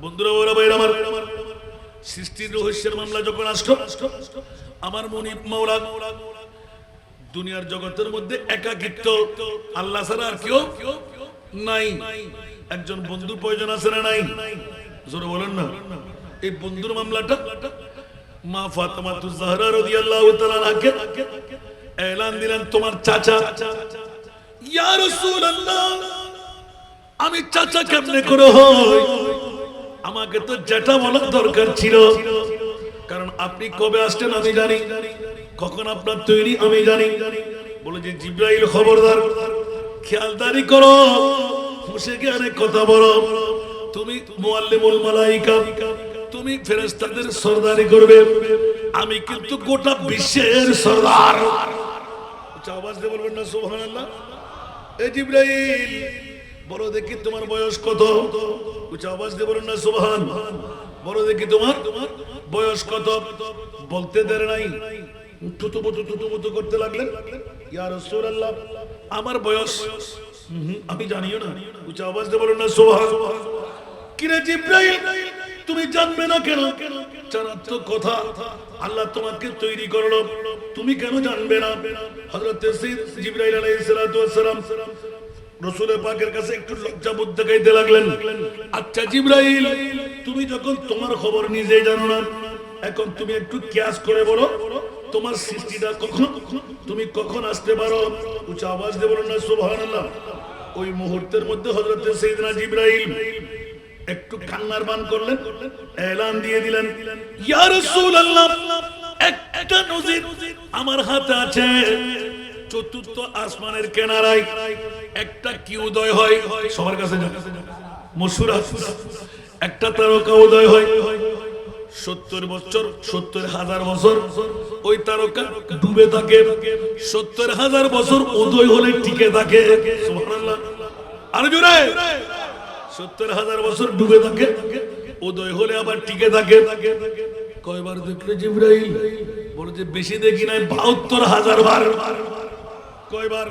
বন্ধুরা ওরা ভাইরা আমার, সৃষ্টির রহস্যের মামলা যখন আসলো, আমার মনিব মাওলা দুনিয়ার জগতের মধ্যে একাকিত্ব, আল্লাহ ছাড়া আর কেউ নাই। একজন বন্ধুর প্রয়োজন আছে না নাই? জোরে বলেন না। এই বন্ধুর মামলাটা মা ফাতেমাতুজ জাহরা রাদিয়াল্লাহু তাআলা আনহাকে এলান দিলেন, তোমার চাচা। ইয়া রাসূলুল্লাহ, আমি চাচা কেমনে করে হই? আমাকে তো যেটা বলার দরকার ছিল, কারণ আপনি কবে আসছেন আমি জানি, কখন আপনার তৈরি আমি জানি। বলে যে জিবরাইল খবরদার, খেয়ালদারি করো, মুশে জ্ঞানে কথা বলো। তুমি মুআল্লিমুল মালাইকা, তুমি ফেরেশতাদের সরদারি করবে, আমি কিন্তু গোটা বিশ্বের সরদার। উচ্চ আওয়াজ দিয়ে বলবেন না সুবহানাল্লাহ। এই জিবরাইল, বলো দেখি তোমার বয়স কত? উচ্চ আওয়াজ দিয়ে বলুন না সুবহান। বলো দেখি তোমার বয়স কত? বলতে দেরি নাই, তুতুবুতু করতে লাগলেন। ইয়া রাসূলুল্লাহ, আমার বয়স আমি জানিও না। উচ্চ আওয়াজ দিয়ে বলুন না সুবহান। কিরে জিবরাইল, তুমি জানবে না কেন? জানার তো কথা, আল্লাহ তোমাকে তৈরি করলো, তুমি কেন জানবে না? হযরত জিবরাইল আলাইহিস সালাতু ওয়াস সালাম রাসূলের পাকের কাছে একটু লজ্জাবোধ দেখাইতে লাগলেন। আচ্ছা জিবরাইল, তুমি যখন তোমার খবর নিজেই জানো না, এখন তুমি একটু কিয়াস করে বলো, তোমার সৃষ্টিটা কখন, তুমি কখন আসতে পারো? উচ্চ আওয়াজ দিয়ে বলুন না সুবহানাল্লাহ। ওই মুহূর্তের মধ্যে হযরত সাইয়েদনা জিবরাইল একটু কান্নার বান করলেন, এলান দিয়ে দিলেন, ইয়া রাসূলুল্লাহ, একটা নজির আমার হাতে আছে। চতুর্থ আসমানের কিনারায় একটা কি উদয় হয়, সবার কাছে মশহুর একটা তারকা উদয় হয়। 70 বছর, 70,000 বছর ওই তারকা ডুবে থাকে, 70,000 বছর উদয় হলে টিকে থাকে। সুবহানাল্লাহ, আর জোরে। 70,000 বছর ডুবে থাকে, উদয় হলে আবার টিকে থাকে। কয়বার দেখলে জিবরাইল? বলে যে বেশি দেখি নাই, 72,000 বার। কয়বার?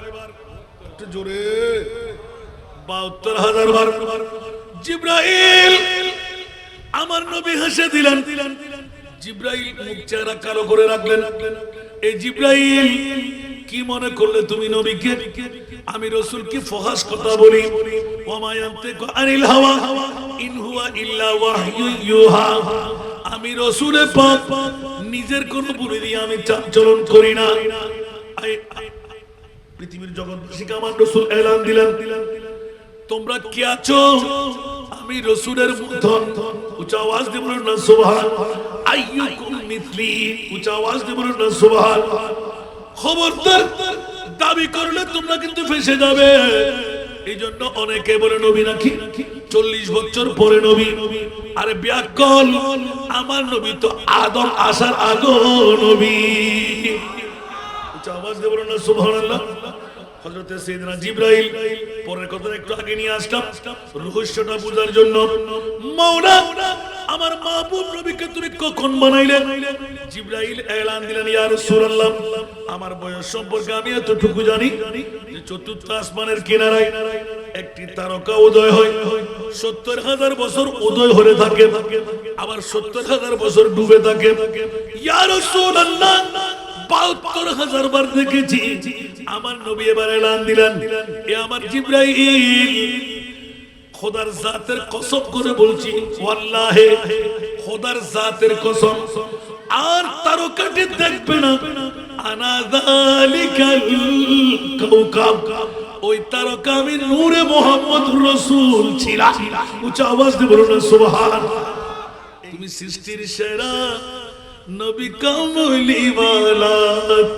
একটু জোরে। 72,000 বার। জিবরাইল, আমার নবী হেসে দিলেন। জিবরাইল মুখ চেহারা কালো করে রাখলেন। এই জিবরাইল, কি মনে করলে তুমি নবীকে? আমি রাসূল কি ফহাশ কথা বলি? ওয়া মা ইয়ানতিকু আনিল হাওয়া ইন হুয়া ইল্লা ওয়াহয়ু ইউহা। আমি রাসূলে পাক নিজের কোন বুদ্ধি দিয়ে আমি চালচলন করি না। পৃথিবীর জগৎবাসীকে আমার রাসূল এলান দিলেন, তোমরা কি আছো? আমি রাসূলের মতন। উচ্চ আওয়াজ দিয়ে বলুন না সুবহান। আইয়ুকুম মিথলি, উচ্চ আওয়াজ দিয়ে বলুন না সুবহান। খবরদার, দাবি করলে তোমরা কিন্তু ফেঁসে যাবে। এই জন্য অনেকে বলে নবী নাকি 40 বছর পরে নবী। আরে ব্যাকল, আমার নবী তো আদম আসার আগে নবী। উচ্চ আওয়াজ দিয়ে বলুন না সুবহানাল্লাহ। হযরত সাইয়েদনা জিবরাইল, পরের কথা একটু আগে নিয়ে আসলাম রহস্যটা বোঝার জন্য। মাওলা, আমার মাহবুব নবীকে তুমি কখন বানাইলেন? জিবরাইল এলান দিলেন, ইয়া রাসূলুল্লাহ, আমার বয়স সম্পর্কে আমি এতটুকু জানি যে চতুর্থ আসমানের কিনারায় একটি তারকা উদয় হয়, 70,000 বছর উদয় হয়ে থাকে, আবার 70,000 বছর ডুবে থাকে। ইয়া রাসূলুল্লাহ, 72,000 বার দেখেছি। আমার নবী এবার এলান দিলেন, এ আমার জিবরাইল, খোদার জাতের কসম করে বলছি, ওয়াল্লাহি খোদার জাতের কসম, আর তারকাটি দেখবে না। আনা যালিকাল কাওকাব, ওই তারকা আমি নূরে মুহাম্মদ রাসূল ছিলাম। উচ্চ আওয়াজ দিয়ে বলুন সুবহান। তুমি সৃষ্টির সেরা নবী কামলিওয়ালা,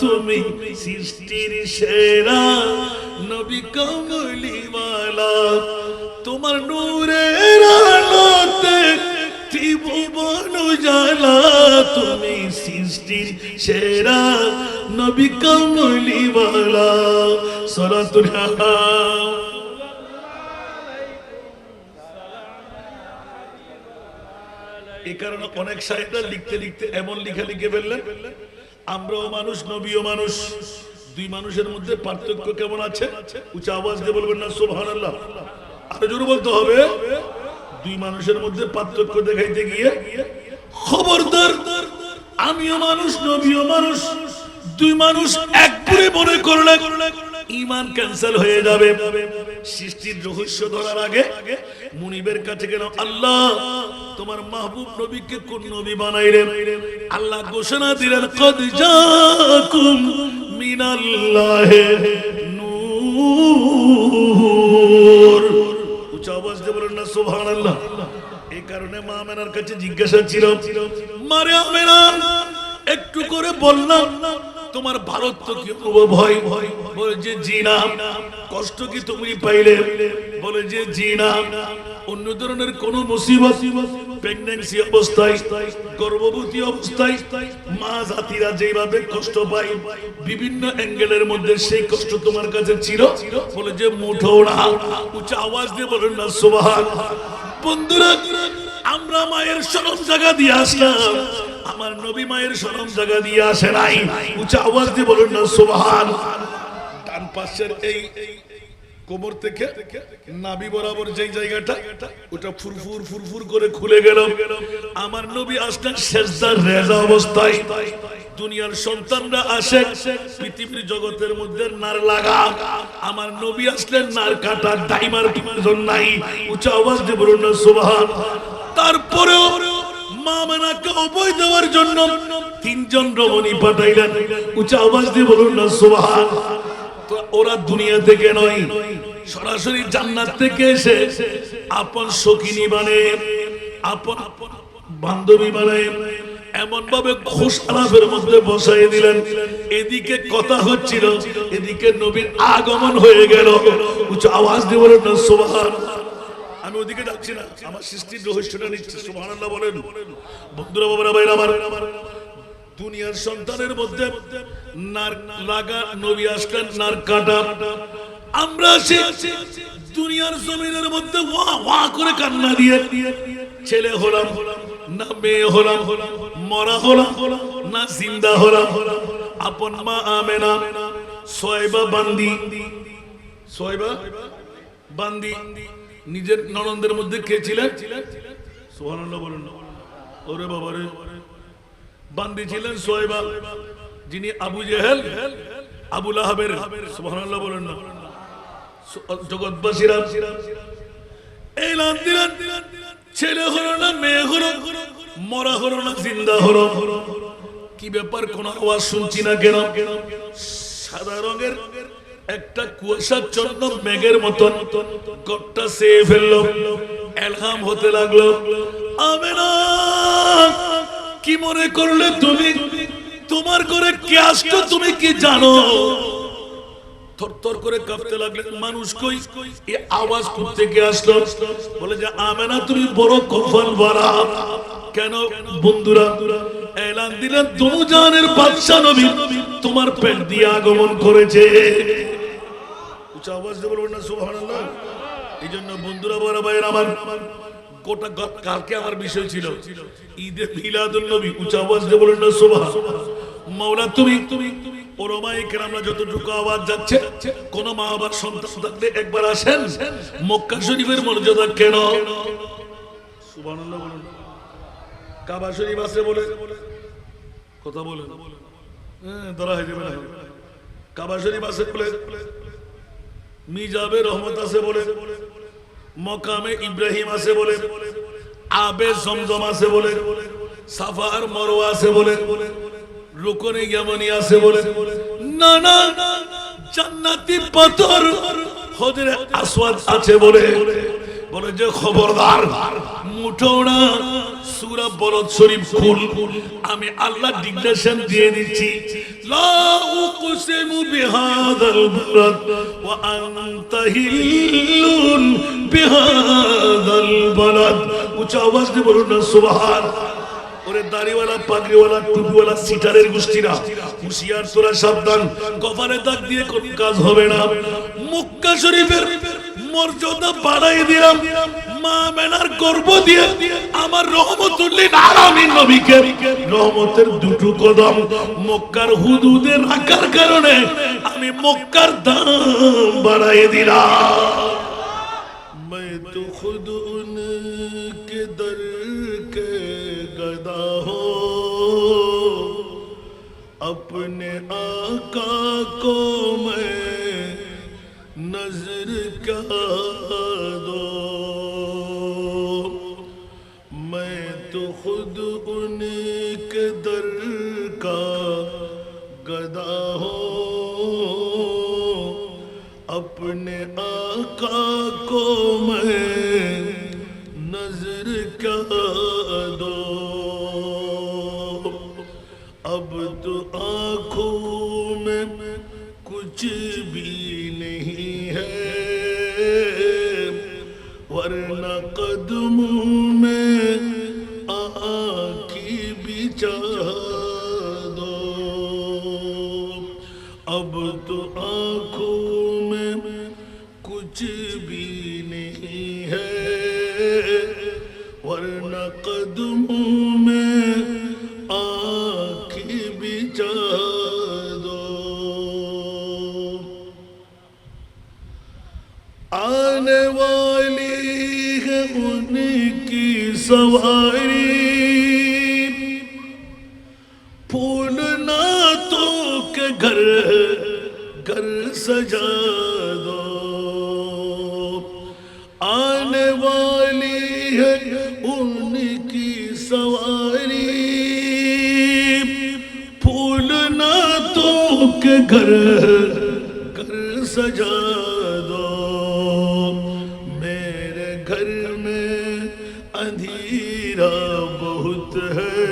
তুমি সৃষ্টির সেরা নবী কামলিওয়ালা, তোমার নূরের আলোতে ত্রিভুবন উজালা, তুমি সৃষ্টির সেরা নবী কামলিওয়ালা। সালাতুল্লাহ। এই কারণে অনেক সাহিত্যিক লিখতে লিখতে এমন লেখা লিখে ফেললেন, আমরাও মানুষ, নবীও মানুষ, দুই মানুষের মধ্যে পার্থক্য কেমন আছে? উচ্চ আওয়াজ দিয়ে বলবেন না সুবহানাল্লাহ। আরো জোরে বলতে হবে। দুই মানুষের মধ্যে পার্থক্য দেখাইতে গিয়ে খবরদার, আমিও মানুষ নবীও মানুষ, দুই মানুষ এক করে মনে করলে ঈমান ক্যান্সেল হয়ে যাবে। সৃষ্টির রহস্য ধরার আগে মুনিবের কাছে গেল, আল্লাহ তোমার মাহবুব নবীকে কোন নবী বানাইলেন? আল্লাহ ঘোষণা দিলেন, কদ জাকুম মিনাল্লাহি নূর। উচ্চ আওয়াজ দিয়ে বলেন না সুবহানাল্লাহ। এই কারণে মা আমেনার কাছে জিজ্ঞাসা ছিল, মারে আমেনা একটু করে বললাম তোমার ভারত কি অনুভব হয়? বলে যে জি না। কষ্ট কি তুমি পাইলে? বলে যে জি না। অন্য ধরনের কোন মুসিবত, প্রেগন্যান্সি অবস্থায়, গর্ভবতী অবস্থায় মা জাতিরা যেভাবে কষ্ট পায় বিভিন্ন অ্যাঙ্গেলের মধ্যে, সেই কষ্ট তোমার কাছে ছিল? বলে যে মুঠো না। উচ্চ আওয়াজ দিয়ে বলেন না সুবহানাল্লাহ। বন্ধুরা, আমরা মায়ের শরম জায়গা দিয়ে আসলাম, আমার নবী মায়ের শরম জায়গা দিয়ে আসে নাই। উচ্চ আওয়াজ দিয়ে বলেন না সুবহানাল্লাহ। ডান পাশের এই কোমর থেকে নাভি বরাবর যেই জায়গাটা, ওটা ফুরফুর ফুরফুর করে খুলে গেল। আমার নবী আসলেন সেজদার রেজা অবস্থায়। দুনিয়ার সন্তানরা আসে পৃথিবীর জগতের মধ্যে নার লাগা, আমার নবী আসলেন নার কাটা, ডাইমার প্রয়োজন নাই। উচ্চ আওয়াজ দিয়ে বলুন না সুবহানাল্লাহ। তারপরেও মা আমেনাকে অভয় দেওয়ার জন্য তিনজন রমণী পাঠাইলেন। উচ্চ আওয়াজ দিয়ে বলুন না সুবহানাল্লাহ। তো ওরা দুনিয়া থেকে নয়, সরাসরি জান্নাত থেকে এসে আপন সখিনী বানায়, আপন বান্ধবী বানায়, এমন ভাবে খোশ আলাপের মধ্যে বসাই দিলেন। এদিকে কথা হচ্ছিল, এদিকে নবীর আগমন হয়ে গেল। উচ্চ আওয়াজ দিয়ে বলেন না সুবহানাল্লাহ। আমি ওদিকে যাচ্ছি না, আমার সৃষ্টির রহস্যটা নিচ্ছে। সুবহানাল্লাহ বলেন। বন্ধুরা, বাবারা, ভাইরা আমার, দুনিয়ার সন্তানের মধ্যে নার লাগা, নবী আসলেন নার কাটা। আমরা দুনিয়ার জমিনের মধ্যে ওয়া ওয়া করে কান্না দিয়ে ছেলে হলাম না মেয়ে হলাম, মরা হলাম না জিন্দা হলাম। আপন মা আমেনা সোয়েবা বান্দি, সোয়েবা বান্দি নিজের ননদের মধ্যে কে ছিলেন? সুবহানাল্লাহ বলেন না। ওরে বাবা রে, বান্দি ছিলেন সোয়েবা, যিনি আবু জেহেল, আবু লাহাবের, সুবহানাল্লাহ বলেন না, জগৎবাসীরা এলান দিলেন, ছেলে হলো না মেয়ে হলো, মরা হলো না জিন্দা হলো। কি ব্যাপার, কোন আওয়াজ শুনছি না কেন? সাদা রঙের একটা কুয়াশাচ্ছন্ন মেঘের মতন গটটা চেয়ে ফেললো, এলহাম হতে লাগলো। আমেনা, কি মনে করলে তুমি? তোমার ঘরে কে আসতো তুমি কি জানো? থরথর করে কাঁপতে লাগলেন। মানুষ কই? এই আওয়াজ কোত্থেকে আসলো? বলে যে আমেনা তুমি বড় কফল ভরা। কেন? বন্ধুরা এলান দিলেন, দুজানের বাদশা নবী তোমার পেট দিয়ে আগমন করেছে। উচ্চ আওয়াজ দিয়ে বলবেন না সুবহানাল্লাহ। এই জন্য বন্ধুরা, বড় ভাইয়ের আমার, গোটা কালকে আমার বিষয় ছিল ঈদে মিলাদুন নবী। উচ্চ আওয়াজ দিয়ে বলেন না সুবহানাল্লাহ। মাওলা তুমি ওলামায়ে কেরামরা যতটুকু আওয়াজ যাচ্ছে, কোন মা বাবার সন্তান থাকলে একবার আসেন, মক্কা শরীফের মর্যাদা কেন? সুবহানাল্লাহ বলেন। কাবা শরীফ আছে বলে কথা বলেন, ধরা হয়ে যাবে না। কাবা শরীফ আছে বলে, মিজাবে রহমত আছে বলে, মকামে ইব্রাহিম আছে বলে, আবে জমজম আছে বলে, সাফা আর মারওয়া আছে বলে, রুকনে ইয়ামানি আছে বলে, না না জান্নাতি পাথর হজরে আসওয়াদ আছে বলে, বলে যে খবরদার মুঠো না সূরা বলদ শরীফ খুল। আমি আল্লাহ ডিক্লেরেশন দিয়ে দিচ্ছি, লা উকসিমু বিহাদাল বালাদ ওয়া আনতা হিল্লুন বিহাদাল বালাদ। উচ্চ আওয়াজ দিয়ে বলুন না সুবহানাল্লাহ। ওরে দাড়িওয়ালা, পাগড়িওয়ালা, টুপিওয়ালা সিটারের গোষ্ঠীরা, হুঁশিয়ার, তোরা সাবধান, কপালে দাগ দিয়ে কোন কাজ হবে না। মক্কা শরীফের মর্যাদা বাড়াই দিলাম, মা আমেনার গর্ভ দিয়ে আমার রহমতুল লিল আলামিন নবীকে রহমতের দুটো কদম মক্কার হুদুদে রাখার কারণে আমি মক্কার দাম বাড়াই দিলাম। मैं तो खुद अपने आका को मैं नजर क्या दो, मैं तो खुद उनके दर का गदा हूँ। अपने आका को मैं नजर क्या दो, अब तो आँखों में कुछ भी नहीं है, वरना कदमों में आँखी बिछा दो। अब तो आँखों में कुछ भी नहीं है, वरना कदमों में आँखी बिछा दो। आने वाली है उनकी सवारी, फूल नातों के घर घर सजा दो। आने वाली है उनकी सवारी, फूल नातों के घर घर सजा दो। मेरे घर में अंधेरा बहुत है,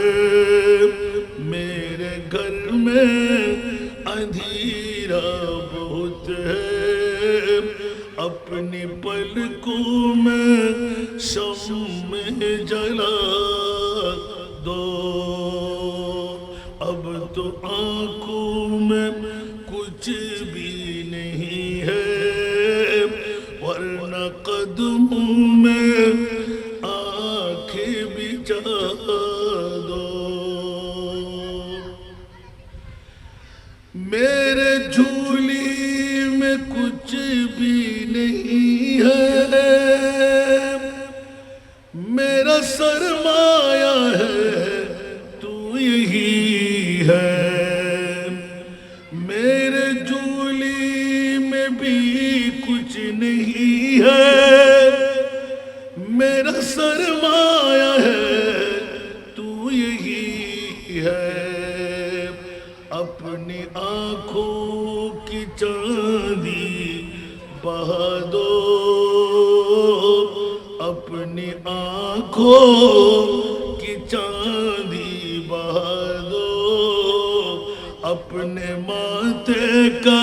मेरे घर में अंधेरा बहुत है, अपनी पलकों में शम्म जला दो। अब तो आँखों में कुछ भी नहीं है, वरना कदमों में आँखें बिछा दो। मेरे झोली में कुछ भी नहीं है, मेरा सरमाया है तू यही है। मेरे झोली में भी कुछ नहीं है, मेरा सरमाया है तू यही है। अपनी आँखों की चांदी बहा दो, अपनी आँखों की चांदी बहा दो, अपने माथे का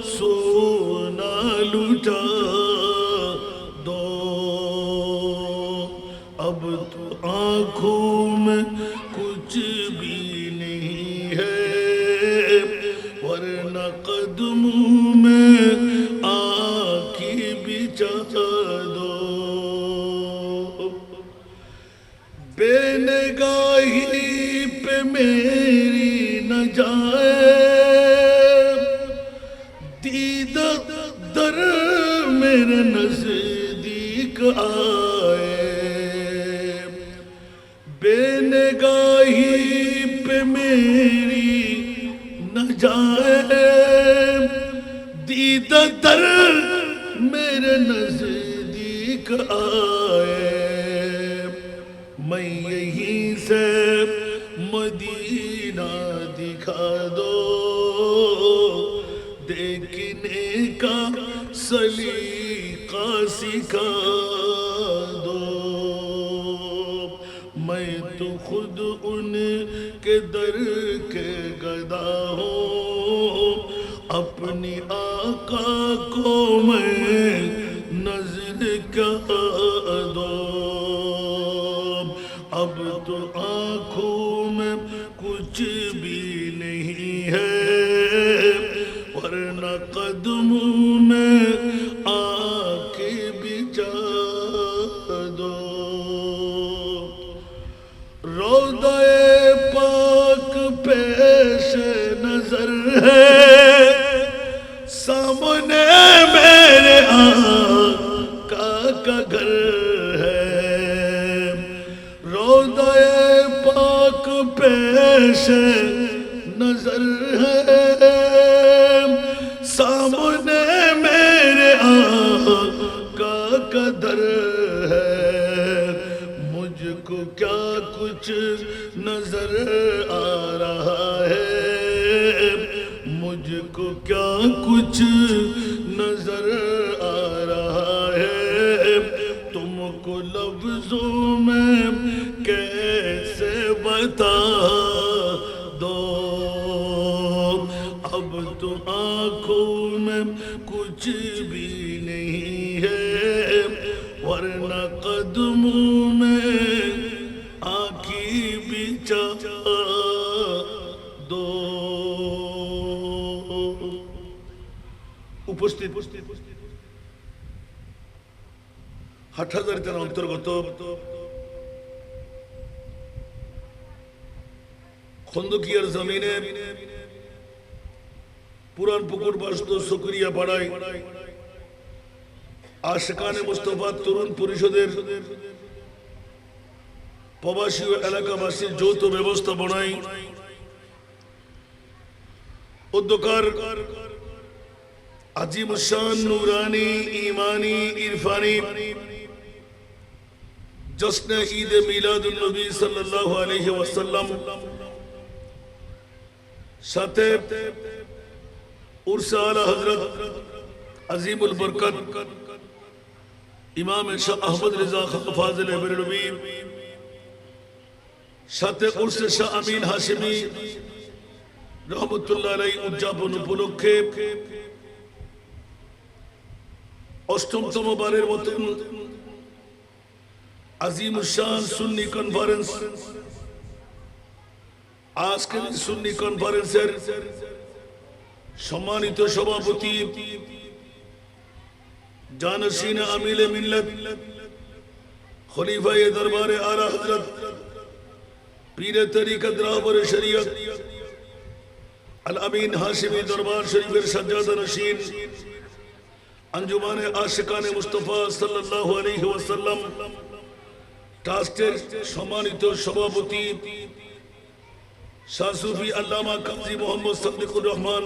सोना लुटा दो। अब तो आँखों में कुछ भी नहीं है, वरना कदमों में आँखें बिछा दो। बेनगाही पे मेरी न जाए, दीदा दर मेरे नजदीक आए। बेनगाही पे मेरी न जाए, दीदा दर मेरे नजदीक आए। मैं यहीं से मदीना दिखा दो, देखने का सलीका सिखा दो। मैं तो खुद उनके दर के गदा हूँ, अपनी आका को मैं नजर क्या दो। अब तो आँखों में कुछ भी नहीं है, वरना कदमों में आँखें बिछा दो। रोज़े पाक पेश नजर है, सामने मेरे आका का घर है। रोज़े पाक पेश नजर है सामने मेरे आका का दर है मुझको क्या कुछ नजर आ रहा है मुझको क्या कुछ नजर आ रहा है तुमको लफ्जों में कैसे बता दो अब तो आंखों में कुछ भी नहीं है वरना कदमों में आँखी बिछा दो উপস্থিত হাটহাজারীর অন্তর্গত খন্দকিয়ার জমিনে পুরান পুকুর বাস্ত সকরিয়া পাড়ায় আশিকানে মুস্তাফা তরুণ পরিষদের প্রবাসী ও এলাকাবাসীর যৌথ ব্যবস্থাপনায় উদ্যোগকার আজিমুশান নুরানি ইমানি ইরফানি জশ্নে ঈদ মিলাদুন নবী সাল্লাল্লাহু আলাইহি ওয়াসাল্লাম সাথে উরসে আলা হযরত আজিমুল বরকত ইমাম শাহ আহমদ রেজা খান ফাজিল বেরলভী সাথে উরসে শাহ আমিন হাশিমি রহমতুল্লাহ আলাইহি উদযাপন উপলক্ষে অষ্টমতম বারের মতন আজিমুশান সুন্নি কনফারেন্স আজকের সুন্নি কনফারেন্সের সম্মানিত সভাপতি জানশীন আমিলে মিল্লাত খলিফায়ে দরবারে আলা হযরত পীরে তরিকত রাহবরে শরীয়ত আল আমিন হাশিমি দরবার শরীফের সাজ্জাদা নশীন अंजुमाने आशिकाने मुस्तफा सल्लल्लाहु अलैहि वसल्लम ट्रास्टेर सम्मानित सभापति शाह सूफी अल्लामा काजी मोहम्मद सद्दीकुर रहमान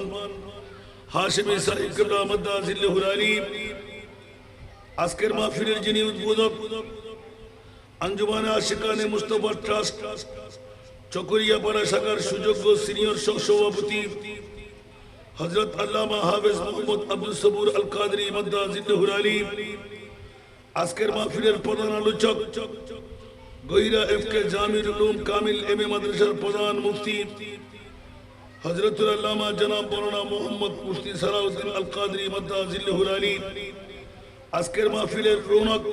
हाशिमी साहिब किबला मद्दा जिल्लुहुल आली आजकेर महफिलेर जिनि उद्बोधक अंजुमाने आशिकाने मुस्तफा ट्रास्ट चकरियापाड़ा शाखार सुयोग्य सिनियर सह-सभापति हजरत अल्लामा हाफिज मोहम्मद अब्दुल सबूर अल कादरी मद्दा जिल्लुहुल आली आजकेर महफिलेर प्रधान आलोचक गहिरा एफके जामिउल उलूम कामिल एमए माद्रासार प्रधान मुफ्ती हजरतुल अल्लामा जनाब मौलाना मोहम्मद मुफ्ती सलाउद्दीन अल कादरी मद्दा जिल्लुहुल आली आजकेर महफिलेर रौनक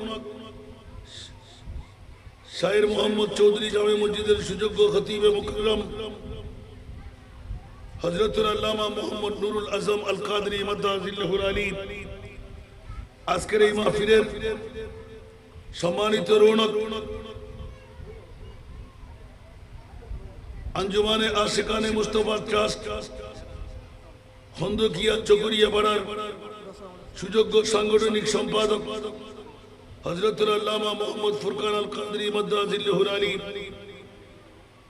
शायर मोहम्मद चौधरी जामे मस्जिदेर सुयोग्य खतीबे मुकर्रम हजरतुल अल्लामा मोहम्मद नूरुल आजम अल कादरी मद्दा जिल्लुहुल आली आजकेर এই মাহফিলের সম্মানিত রৌনক अंजुमाने आशिकाने मुस्तफा ट्रास्ट खंदकिया चकरियापाड़ार सुयोग्य सांगठनिक सम्पादक हजरतुल अल्लामा मोहम्मद फुरकान अल कादरी मद्दा जिल्लुहुल आली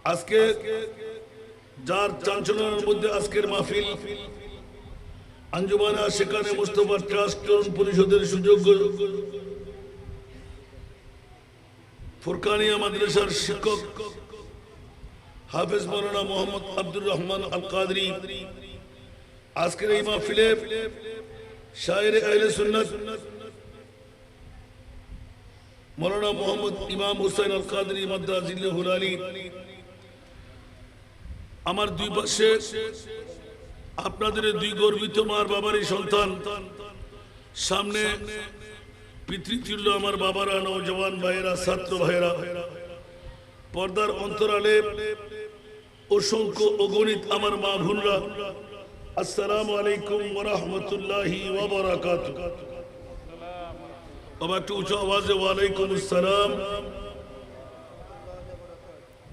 आजके जार चांचल्यार मध्य आजकेर महफिल अंजुमाने आशिकाने मुस्तफा ट्रास्ट तरुण परिषदेर सुयोग्य फुरकानिया माद्रासार शिक्षक हाफिज मौलाना मोहम्मद अब्दुर रहमान अल कादरी आजकेर এই মাহফিলে शायर अहले सुन्नत मौलाना मोहम्मद इमाम हुसैन अल कादरी मद्दा जिल्लुहुल आली আমার দুই পাশে আপনাদের দুই গর্বিত মার বাবারই সন্তান সামনে পিতৃতুল্য আমার বাবারা নওজওয়ান ভাইরা ছাত্র ভাইরা পর্দার অন্তরালে অসংখ্য অগণিত আমার মা বোনরা আসসালামু আলাইকুম ওয়া রাহমাতুল্লাহি ওয়া বারাকাতুহু বাবা একটু উঁচু আওয়াজে ওয়া আলাইকুম আসসালাম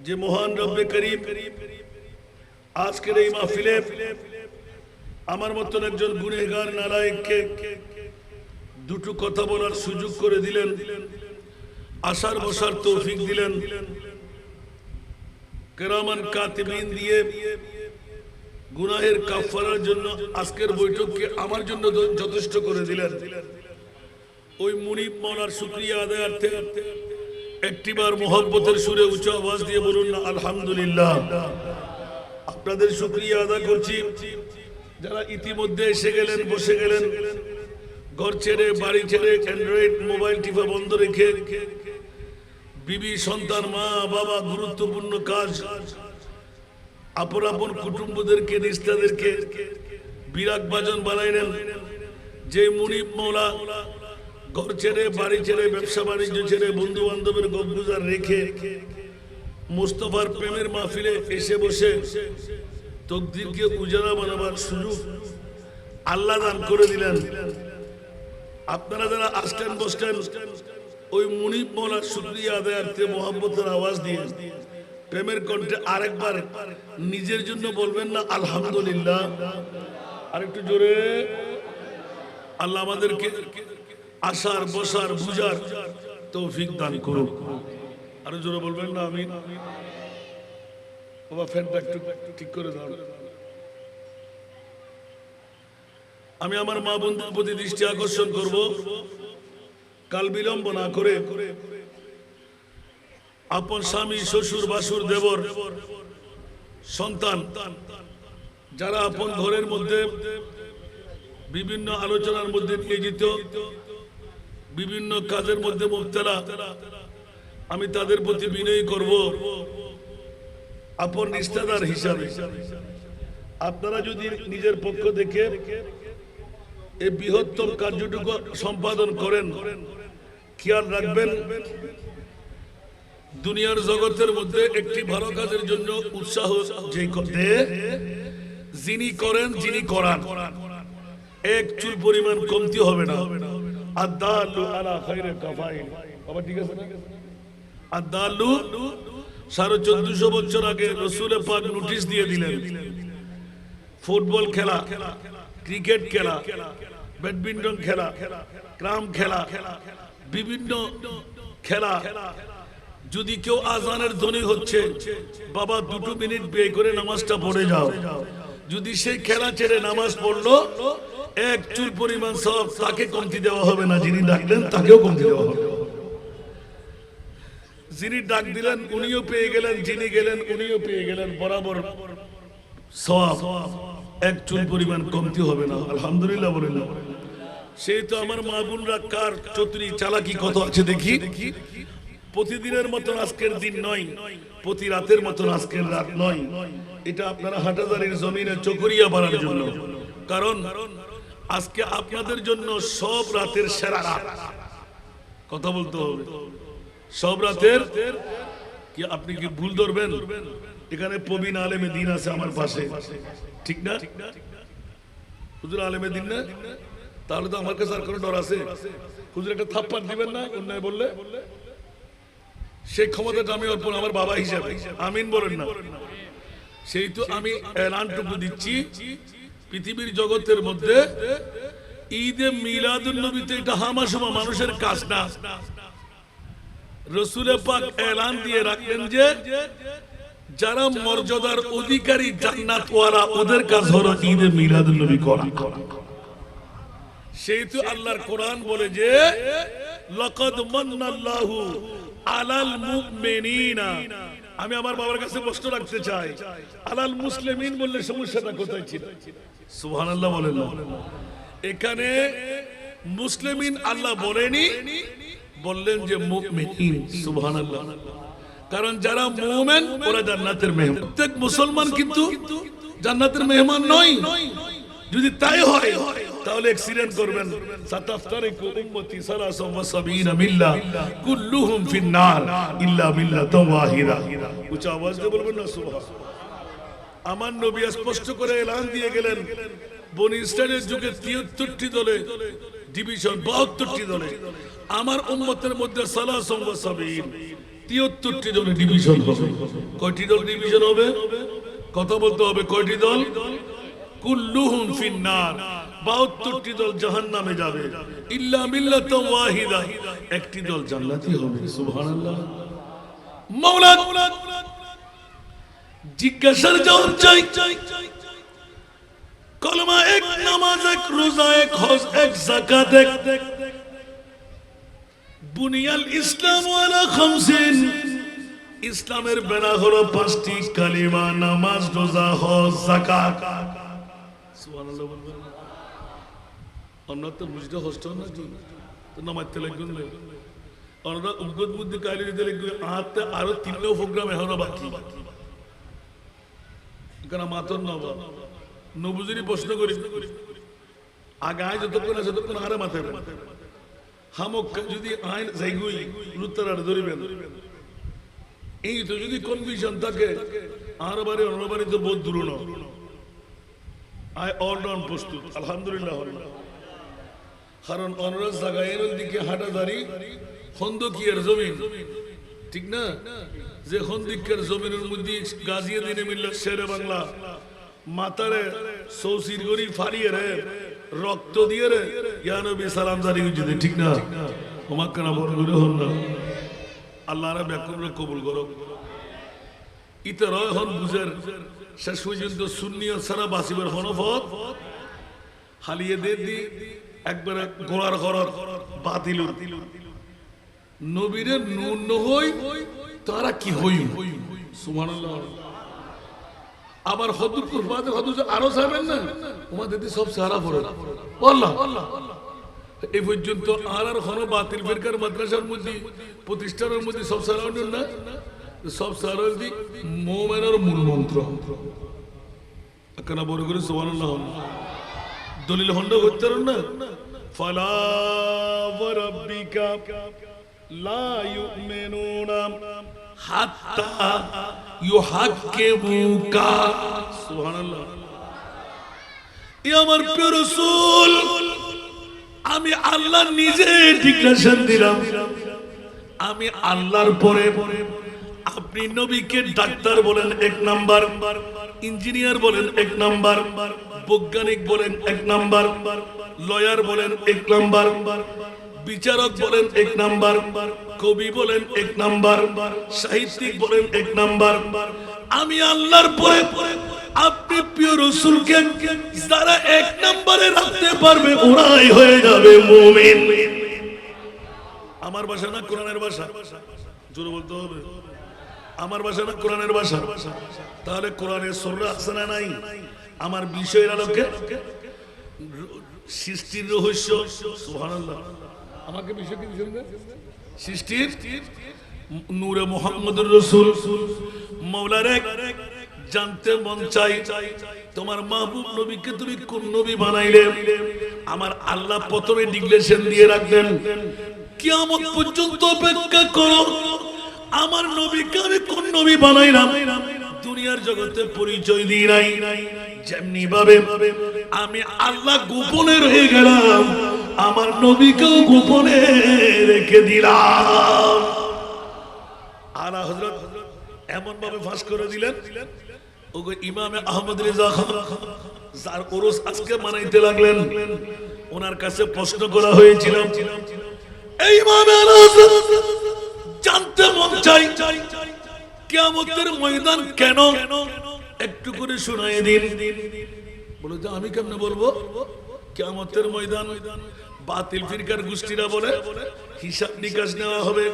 যে মহান রব্বে করিম আজকের এই মাহফিলে আমার মতন একজন গুনাহগার নালায়েককে দুটো কথা বলার সুযোগ করে দিলেন আসার বসার তৌফিক দিলেন কেরামান কাতিবিন দিয়ে গুনাহের কাফারার জন্য আজকের বৈঠককে আমার জন্য যথেষ্ট করে দিলেন। ওই মুনিব মাওলার শুকরিয়া আদায়ার্থে একটিবার মোহব্বতের সুরে উচ্চ আওয়াজ দিয়ে বলুন না আলহামদুলিল্লাহ। আপনাদের শুকরিয়া আদা করছি যারা ইতিমধ্যে এসে গেলেন, বসে গেলেন, ঘর ছেড়ে বাড়ি ছেড়ে অ্যান্ড্রয়েড মোবাইল টিপা বন্ধ রেখে বিবি সন্তান মা বাবা গুরুত্বপূর্ণ কাজ আপন আপন কুটুম্বদেরকে রিশতাদেরকে বিরাগ বাজন বানাইলেন। যে মুনিব মাওলা ঘর ছেড়ে বাড়ি ছেড়ে ব্যবসা বাণিজ্য ছেড়ে বন্ধু বান্ধবের গপগুজার রেখে মুস্তাফার প্রেমের মাহফিলে এসে বসে তকদিরকে উজালা বানাবার সুযোগ আল্লাহ দান করে দিলেন। আপনারা যারা আসলেন বসলেন ওই মুনিব মাওলার শুকরিয়া আদায়ার্থে মোহাম্মতের আওয়াজ দিয়ে প্রেমের কণ্ঠে আরেকবার নিজের জন্য বলবেন না আলহামদুলিল্লাহ? আরেকটু জোরে। আল্লাহ আমাদেরকে আসার বসার বুঝার তৌফিক দান করুন। আরো জোরে বলবেন না আমিন? বাবা ফ্যানটা একটু ঠিক করে দাও। আমি আমার মা বন্ধুর প্রতি দৃষ্টি আকর্ষণ করব, কাল বিলম্ব না করে আপন স্বামী শ্বশুর বাসুর দেবর সন্তান যারা আপন ঘরের মধ্যে বিভিন্ন আলোচনার মধ্যে নিয়োজিত, বিভিন্ন কাজের মধ্যে মুবতলা, আমি তাদের প্রতি বিনয় করব আপন রিশতেদার হিসাবে আপনারা যদি নিজের পক্ষ থেকে এই বৃহত্তম কার্যটুকু সম্পাদন করেন, খেয়াল রাখবেন দুনিয়ার জগতের মধ্যে একটি ভালো কাজের জন্য উৎসাহ যে যিনি করেন যিনি করান এক চুল পরিমাণ কমতি হবে না। আদালু আলা খায়রে কাফাইল। বাবা ঠিক আছে না? আদালু 1450 বছর আগে রাসূল পাক নোটিশ দিয়ে দিলেন, ফুটবল খেলা, ক্রিকেট খেলা, ব্যাডমিন্টন খেলা, ক্রাম খেলা, বিভিন্ন খেলা যদি কেউ আজানের ধ্বনি হচ্ছে বাবা 2 মিনিট ব্যয় করে নামাজটা পড়ে যাও, যদি সেই খেলা ছেড়ে নামাজ পড়লো এক চুল পরিমাণ সওয়াব তাকে কমতি দেওয়া হবে না, যিনি ডাকলেন তাকেও কমতি দেওয়া হবে। যিনি ডাক দিলেন উনিও পেয়ে গেলেন, যিনি গেলেন উনিও পেয়ে গেলেন, বরাবর সওয়াব, এক চুল পরিমাণ কমতি হবে না। আলহামদুলিল্লাহ বলেন। সেই তো আমার মা বোনরা কার চতুরি চালাকি কত আছে দেখি। প্রতিদিনের মতন আজকের দিন নয়, প্রতি রাতের মতন আজকের রাত নয়, এটা আপনারা হাটাজারির জমিনে চকরিয়া বাড়ার জন্য। কারণ আজকে আপনাদের জন্য সব রাতের সেরা রাত। কথা বলতে হবে, সব রাতের কি আপনি কি ভুল ধরবেন? এখানে প্রবীণ আলেমে দিন আছে আমার পাশে, ঠিক না? হুজুর আলেমে দিন না? তাহলে তো আমার কাছে আর কোনো ডর আছে? হুজুর একটা থাপ্পড় দিবেন না অন্যায় বললে? সেই ক্ষমতাটা আমি অর্পণ আমার বাবা হিসাবে, আমিন বলেন না? সেই তো আমি এলানটুকু দিচ্ছি, পৃথিবীর জগতের মধ্যে ঈদে মিলাদুন নবীতে এটা হামাশামা মানুষের কাজ না। রাসূল পাক এলান দিয়ে রাখলেন যে যারা মর্যাদার অধিকারী জান্নাতওয়ালা ওদের কাজ হলো ঈদে মিলাদুন নবী করা। সেই তো আল্লাহর কোরআন বলে যে লাকাদ মান্নাল্লাহু আলাল মুমিনিনা। আমি আমার বাবার কাছে প্রশ্ন রাখতে চাই, আলাল মুসলিমিন বললে সমস্যাটা কোথায় ছিল? সুবহানাল্লাহ বলেন না? এখানে মুসলিমিন আল্লাহ বলেনি, বললেন যে মুমিনিন। সুবহানাল্লাহ। কারণ যারা মুমিন ওরা জান্নাতের মেহমান। প্রত্যেক মুসলমান কিন্তু জান্নাতের মেহমান নয়। যদি তাই হয় তাহলে অ্যাক্সিডেন্ট করবেন। সাতাফতারিকু উম্মতি 73 মিল্লাহ কুল্লুহুম ফিন-নার ইল্লা মিল্লাতান ওয়াহিদা। উচ্চ আওয়াজ দিয়ে বলবেন না সুবহান। আমার নবী স্পষ্ট করে এলান দিয়ে গেলেন, বনি ইসরাইলের যুগে 73টি দলে ডিভিশন, 72টি দলে। আমার উম্মতের মধ্যে 73 73টি দলে ডিভিশন হবে। কয়টি দল ডিভিশন হবে? কথা বলতে হবে, কয়টি দল? কুল্লুহুম ফিন-নার, 72টি দল জাহান্নামে যাবে, ইল্লা মিল্লাতান ওয়াহিদা, একটি দল জান্নাতি হবে। সুবহানাল্লাহ। মাওলা জিজ্ঞাসার জবাব চাই, কলমা এক, নামাজ এক, রোজা এক, হজ এক, যাকাত এক। বুনিয়াল ইসলাম আলা খামসিন, ইসলামের বেড়া হলো পাঁচটি, কালিমা, নামাজ, রোজা, হজ, যাকাত। সুবহানাল্লাহ বলবেন। আমরা তো বুঝতে হস্ত না কি তো নামাজতে লাগবেন না, আমরা উগ্গত বুদ্ধি কালি দিতে লাগবে। আহাতে আরো তিনটা প্রোগ্রাম এখনো বাকি, কেন মাতর নবা নবুজিনী প্রশ্ন করি আগে আয় যতক্ষণ আছে ততক্ষণ আরে মাথায় হামক যদি আইন যাইগুই লুত্তার আর ধরিবেন। এই তো যদি কনফিউশন থাকে আর বাড়ি অন্য বাড়ি তো বহুত দূর না, আয় অলরাউন্ড প্রস্তুত আলহামদুলিল্লাহ। কারণ অনরাজ জায়গায় দিকে হাঁটাদারি খন্দকিয়ার জমিন, ঠিক না? যে খন্দিকের জমিনের মধ্যে গাজিয়ে দিনে মিলল শেরে বাংলা মাতারে সৌসির গরি ফাড়িয়ে রে রক্ত দিয়ে রে ইয়া নবী সালাম জারি উজিদে, ঠিক না? তোমাক কেন বড় করে হন না আল্লাহ রা ব্যাকুল কবুল করো। ইতে রয় হন বুঝের শেষ পর্যন্ত সুন্নিয়ত ছাড়া বাসিবের হনফত হালিয়ে দে দি একবারে গোড়ার ঘর বাতিল নবীরে নুন নহই তারা কি হই সুবহানাল্লাহ। আবার হদুর কুরবাতে হদুর আরো যাবেন না ওমাদের সব সারা পড়ে আল্লাহ এই পর্যন্ত আর কোনো বাতিল ফিরকার মাদ্রাসার মধ্যে প্রতিষ্ঠানের মধ্যে সব সারা না, সব সারা দি মুমিনের মূল মন্ত্র কেন বড় করে সুবহানাল্লাহ। দলিল হন্ড করতে না ফালা ওয়া রাব্বিকা লা ইউমিনুনা হাত্তা ইউহাক্কিমুকা সুবহানাল্লাহ। ই আমার প্রিয় রাসূল, আমি আল্লাহ নিজে ডিক্লারেশন দিলাম, আমি আল্লাহর পরে আপনি নবীকে ডাক্তার বলেন এক নাম্বার, ইঞ্জিনিয়ার বলেন এক নাম্বার, বৈজ্ঞানিক বলেন এক নাম্বার, লয়ার বলেন এক নাম্বার, বিচারক বলেন এক নাম্বার, কবি বলেন এক নাম্বার, সাহিত্যিক বলেন এক নাম্বার। আমি আল্লাহর পরে আপনি প্রিয় রাসূলকে যারা এক নম্বরে রাখতে পারবে ওরাই হয়ে যাবে মুমিন। আমার ভাষা না কোরআনের ভাষা, জোরে বলতে হবে। আমার ভাষা না কোরআনের ভাষা, তাহলে কোরআনের সূরা আছে না নাই? আমার বিষয়ের আলোকে সৃষ্টির রহস্য সুবহানাল্লাহ। আমাকে বিষয় কি দিবেন? সৃষ্টির নূরে মুহাম্মদুর রাসূল মাওলারে জানতে মন চাই তোমার মাহবুব নবীকে তুমি কোন নবী বানাইলে। আমার আল্লাহ প্রথমে ডিক্লারেশন দিয়ে রাখবেন কিয়ামত পর্যন্ত অপেক্ষা করো, আমার নবীকে আমি কোন নবী বানাইলাম দুনিয়ার জগতে পরিচয় দিই নাই। যেমনি ভাবে আমি আল্লাহ গোপনে রয়ে গেলাম, আমার নবীকেও গোপনে রেখে দিলাম। আলা হযরত এমন ভাবে ফাঁস করে দিলেন, ওগো ইমামে আহমদ রেজা খান যার ওরস আজকে মানাইতে লাগলেন, ওনার কাছে প্রশ্ন করা হয়েছিল এই ইমামে আজম জানতে মন চাই কিয়ামতের ময়দান কেন, একটু করে শোনায় দিন। বলে যে আমি কেমনে বলবো কিয়ামতের ময়দান? বাতিল ফিরকার গোষ্ঠীরা বলে হিসাব নিকাশ নেওয়া হবে,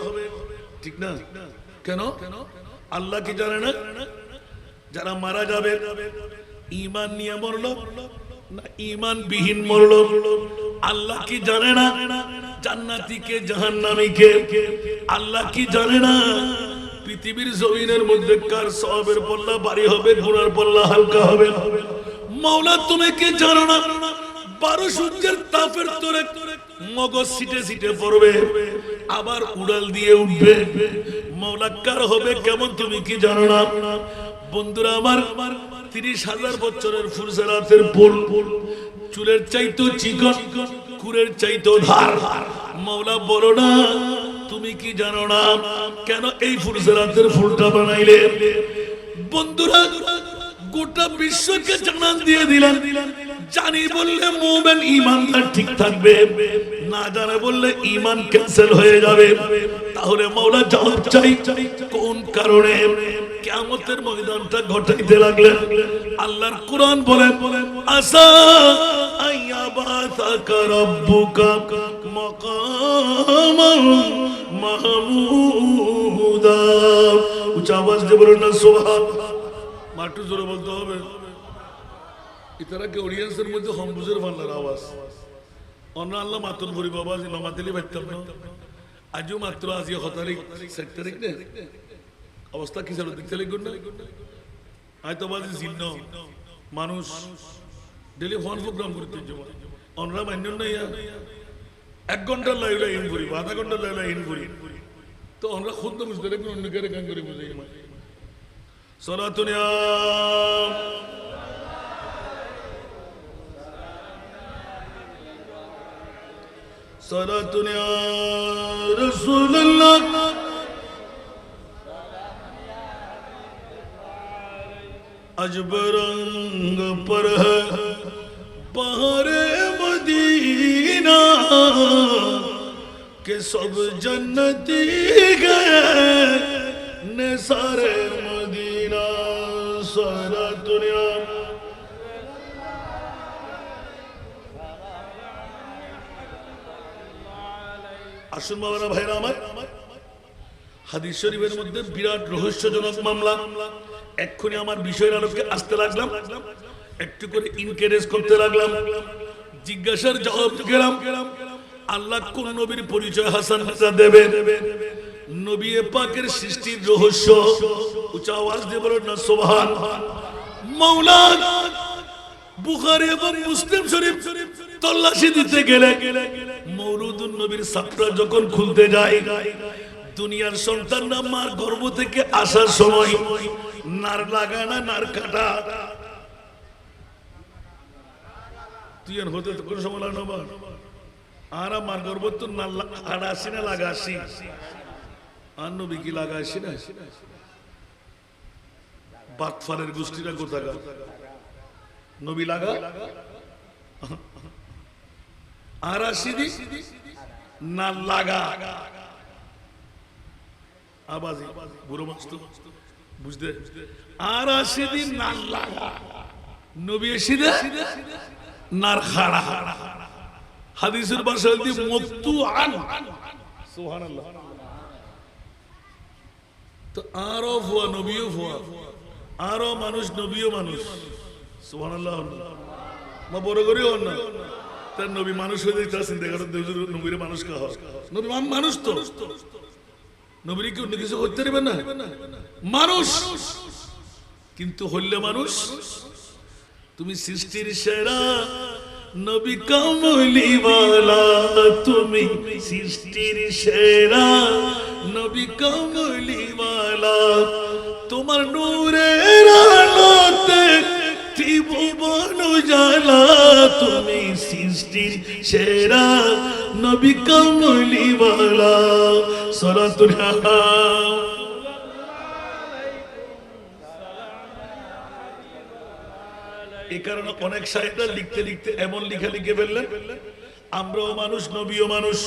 ঠিক না? কেন? আল্লাহ কি জানে না যারা মারা যাবে ঈমান নিয়ে মরলো না ঈমান বিহীন মরলো? আল্লাহ কি জানে না জান্নাতি কে জাহান্নামী কে? আল্লাহ কি জানে না পৃথিবীর জমিনের মধ্যে কার সওয়াবের পাল্লা ভারী হবে, গুনার পাল্লা হালকা হবে? মাওলা তুমি কি জানো না 12 সূর্যের তাপের তোরে মগজ সিটে সিটে পড়বে, আবার উড়াল দিয়ে উঠবে। মাওলা কার হবে কেমন তুমি কি জানো না? বন্ধুরা আমার 30,000 বছরের ফুরসেরাতের ফুল, চুলের চাইতো চিকন, কুরের চাইতো ধার। মাওলা বলো না তুমি কি জানো না কেন এই ফুরসেরাতের ফুলটা বানাইলে? বন্ধুরা গোটা বিশ্বকে জানান দিয়ে দিলেন, জানি বললে মুমিন ঈমানদার ঠিক থাকবে, না জানে বললে ঈমান ক্যান্সেল হয়ে যাবে। তাহলে মাওলা জবাব চাই কোন কারণে? কিয়ামতের ময়দানটা ঘটাইতে লাগলেন। আল্লাহর কোরআন বলেন আসা আইয়াবাসাকা রাব্বুকা মাকামান মাহমুদা। উচ্চ আওয়াজ দিয়ে বলুন না সুবহানাল্লাহ। মাটু জোরে বলতে হবে। ইতারা কে অডিয়েন্সের মধ্যে হমবুজের বাংলার আওয়াজ অন্য আল্লাহ মাতুল ভরি বাবা মামাতিলি বাইতাম না আজও মাত্র আজ হতারিক সেক্টরিক নে অবস্থা কি ছিল দেখতে লিখুন না হয়তো বাজে জিন্ন মানুষ ডেলি ফোন প্রোগ্রাম করতে যাব অনরা মান্য না ইয়া 1 ঘন্টা লাইলা ইন করি 1/2 ঘন্টা লাইলা ইন করি তো আমরা খুদ না বুঝতে লেকিন অন্য করে গান করে বুঝাই সালাতুন ইয়া सालातुन या रसूल अल्लाह अजब रंग पर है बहारे मदीना के सब जन्नती गए ने सारे मदीना सालातुन या আসুন বাবারা ভাইরা আমার হাদিস শরীফের মধ্যে বিরাট রহস্যজনক মামলা এক্ষুনি আমার বিষয়ের আলোকে আসতে লাগলাম একটু করে ইনকারেজ করতে লাগলাম জিজ্ঞাসার জবাব গেলাম আল্লাহ কোন নবীর পরিচয় হাসান হাসান দেবে নবী পাকের সৃষ্টির রহস্য উচ্চ আওয়াজ দিয়ে বলুন না সুবহানাল্লাহ মাওলানা বুখারী এবং মুসলিম শরীফ তল্লাশি দিতে গেলে মওলুদুন নবীর সাপটা যখন খুলতে যায় দুনিয়ার সন্তানরা মার গর্ভ থেকে আসার সময় নার লাগানা নার কাটা তুই আর হতে কোন সময় লাগানো আর মার গর্ভ তো নার আসি না লাগা আসি আর নবী কি লাগা আসি না বাকফারের গোষ্ঠীরা কোথাকা নবী লাগা আর আসিদি না লাগা আবাজি বুড়ো মাস্ত বুঝতে আর আসিদি না লাগা নবী এসিদে নার খাড়া হাদিসের ভাষা দি মুক্তুআন সুবহানাল্লাহ তো আরো হুয়া নবীও হুয়া আরো মানুষ নবীও মানুষ সুবহানাল্লাহ মা বড় করিও না তার নবী মানুষ হয়ে যাইতেছেন দেখার নবীর মানুষ কা হয় নবী মানুষ তো নবী কি অন্য কিছু করতে পারবে না মানুষ কিন্তু হইলে মানুষ তুমি সৃষ্টির সেরা নবী কামলিওয়ালা তুমি সৃষ্টির সেরা নবী কামলিওয়ালা তোমার নূরের আলোতে ত্রিভুবন উজালা তুমি সৃষ্টির সেরা নবী কামলিওয়ালা সালাতুল এই কারণে অনেক সাহিত্যিক লিখতে লিখতে এমন লেখা লিখে ফেললেন আমরাও মানুষ নবীও মানুষ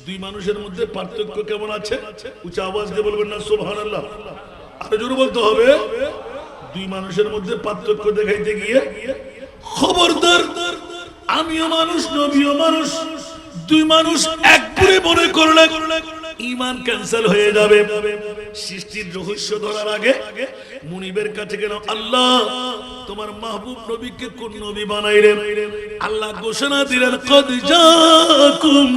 দুই মানুষের মধ্যে পার্থক্য কেমন আছে উচ্চ আওয়াজ দিয়ে বলবেন না সুবহানাল্লাহ আরো জোরে বলতে হবে দুই মানুষের মধ্যে পার্থক্য দেখাইতে গিয়ে খবরদার আমিও মানুষ নবীও মানুষ দুই মানুষ এক করে মনে করলে ঈমান ক্যান্সেল হয়ে যাবে সৃষ্টির রহস্য ধরার আগে মুনিবের কাছে গেল আল্লাহ তোমার মাহবুব নবীকে কোন নবী বানাইলেন আল্লাহ ঘোষণা দিলেন কদ জাকুম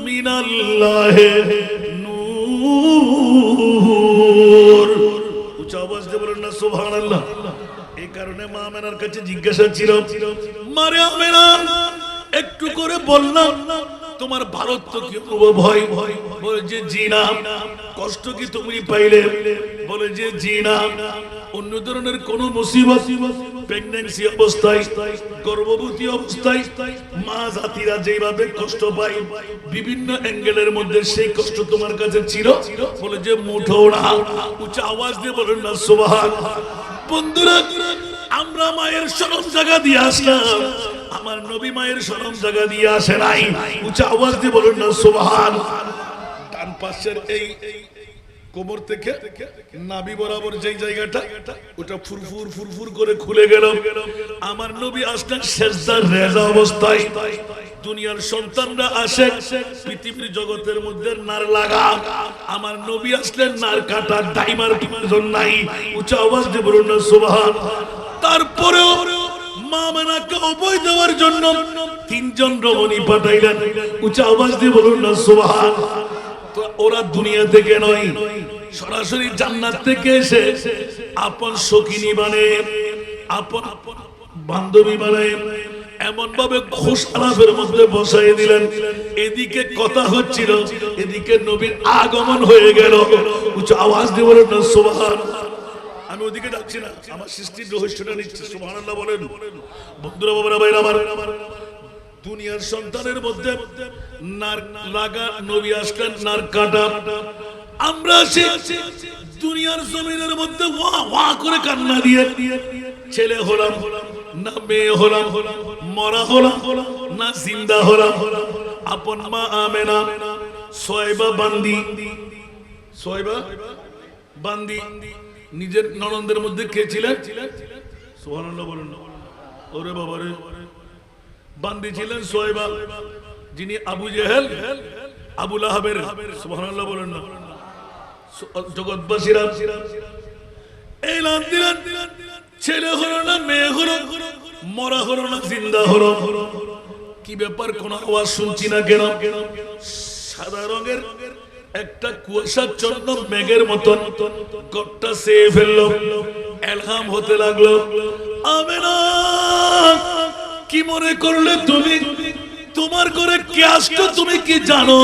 মিনাল্লাহি নূর উচ্চ আওয়াজ দিয়ে বলেন না সুবহানাল্লাহ এই কারণে মা আমেনার কাছে জিজ্ঞাসা ছিল মারে আমেনা একটু করে বললাম তোমার ভারত কি অনুভব হয় বলে যে জি না কষ্ট কি তুমি পাইলে বলে যে জি না অন্য ধরনের কোন মুসিবত প্রেগন্যান্সি অবস্থায় গর্ভবতী অবস্থায় মা জাতিরা যেভাবে কষ্ট পায় বিভিন্ন অ্যাঙ্গেলের মধ্যে সেই কষ্ট তোমার কাছে ছিল বলে যে মুঠো না উচ্চ আওয়াজ দিয়ে বলেন না সুবহানাল্লাহ বন্ধুরা আমরা মায়ের শরম জায়গা দিয়ে আসলাম আমার নবী মায়ের শরম জায়গা দিয়ে আসে নাই উচ্চ আওয়াজ দিয়ে বলেন না সুবহানাল্লাহ ডান পাশের এই কোমর থেকে নাভি বরাবর যেই জায়গাটা ওটা ফুরফুর ফুরফুর করে খুলে গেল। আমার নবী আসলেন সেজদার রেজা অবস্থায়। দুনিয়ার সন্তানরা আসে পৃথিবীর জগতের মধ্যে নার লাগা, আমার নবী আসলেন নার কাটা, ডাইমার প্রয়োজন নাই। উচ্চ আওয়াজ দিয়ে বলুন না সুবহান। তারপরেও মা মেনাকে অভয় দেওয়ার জন্য তিনজন রমণী পাঠাইলেন। উচ্চ আওয়াজ দিয়ে বলুন না সুবহান। তো ওরা দুনিয়া থেকে নয়, সরাসরি জান্নাত থেকে এসে আপন সখিনী বানায়, আপন বান্ধবী বানায়, এমন ভাবে ঘোষ আলাপের মধ্যে বসাই দিলেন। এদিকে কথা হচ্ছিল, এদিকে নবীর আগমন হয়ে গেল। উচ্চ আওয়াজ দিয়ে বলেন না সুবহান। আমি ওদিকে যাচ্ছি না, আমার সৃষ্টির রহস্যটা নিচ্ছে। সুবহানাল্লাহ বলেন। বন্ধুরা বাবারা ভাইরা আমার, দুনিয়ার সন্তানের মধ্যে নার লাগা, নবী আসলেন নার কাটা। আমরা দুনিয়ার জমিনের মধ্যে ওয়া ওয়া করে কান্না দিয়ে ছেলে হলাম না মেয়ে হলাম, মরা হলাম না জিন্দা হলাম। আপন মা আমেনা সোয়েবা বান্দি নিজের ননদের মধ্যে কে ছিলেন? সুবহানাল্লাহ বলেন। ওরে বাবা রে, বান্দি ছিলেন সোয়েবা, যিনি আবু জেহেল আবু লাহাবের, সুবহানাল্লাহ বলেন না, জগৎবাসীরা এলান দিলেন ছেলে হলো না মেয়ে হলো, মরা হলো না জিন্দা হলো। কি ব্যাপার, কোন আওয়াজ শুনছি না কেন? সাদা রঙের একটা কুয়াশাচ্ছন্ন মেঘের মতন গটটা চেয়ে ফেললো, এলহাম হতে লাগলো। আমেনা, কি মনে করলে তুমি? তোমার ঘরে কে আসতো তুমি কি জানো?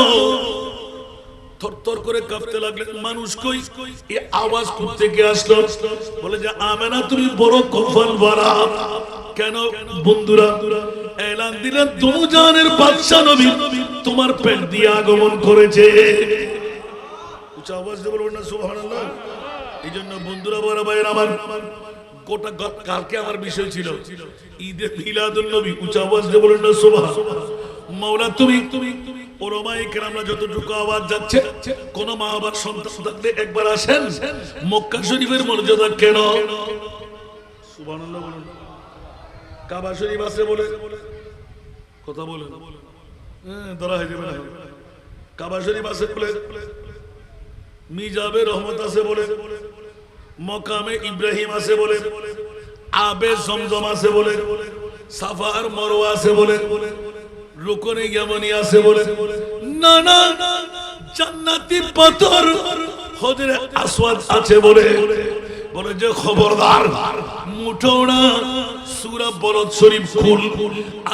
থরথর করে কাঁপতে লাগলেন। মানুষ কই, এই আওয়াজ কোথা থেকে আসলো? বলে যে আমেনা তুমি বড় কফল ভরা। কেন বন্ধুরা? এলান দিলেন দুজানের বাদশা নবী তোমার পেট দিয়ে আগমন করেছে। উচ্চ আওয়াজ দিয়ে বলবেন না সুবহানাল্লাহ। এই জন্য বন্ধুরা বড় ভাইয়ের আমার, গোটা কালকে আমার বিষয় ছিল ঈদে মিলাদুন নবী। উচ্চ আওয়াজ দিয়ে বলবেন না সুবহান। মাওলা তুমি ওলামায়ে কেরামরা যতটুকু আওয়াজ যাচ্ছে, কোন মা বাবার সন্তান থাকলে একবার আসেন, মক্কা শরীফের মর্যাদা কেন? সুবহানাল্লাহ বলুন। কাবা শরীফ আছে বলে কথা বলেন, ধরা হয়ে যাবে না। কাবা শরীফ আছে বলে, মিজাবে রহমত আছে বলে, মকামে ইব্রাহিম আছে বলে, আবে জমজম আছে বলে, সাফা আর মারওয়া আছে বলে, রুকনে ইয়ামানি আছে বলে, না না জান্নাতি পাথর হজরে আসওয়াদ আছে বলে। বলে যে খবরদার, মুঠো না সূরা বলদ শরীফ খুল।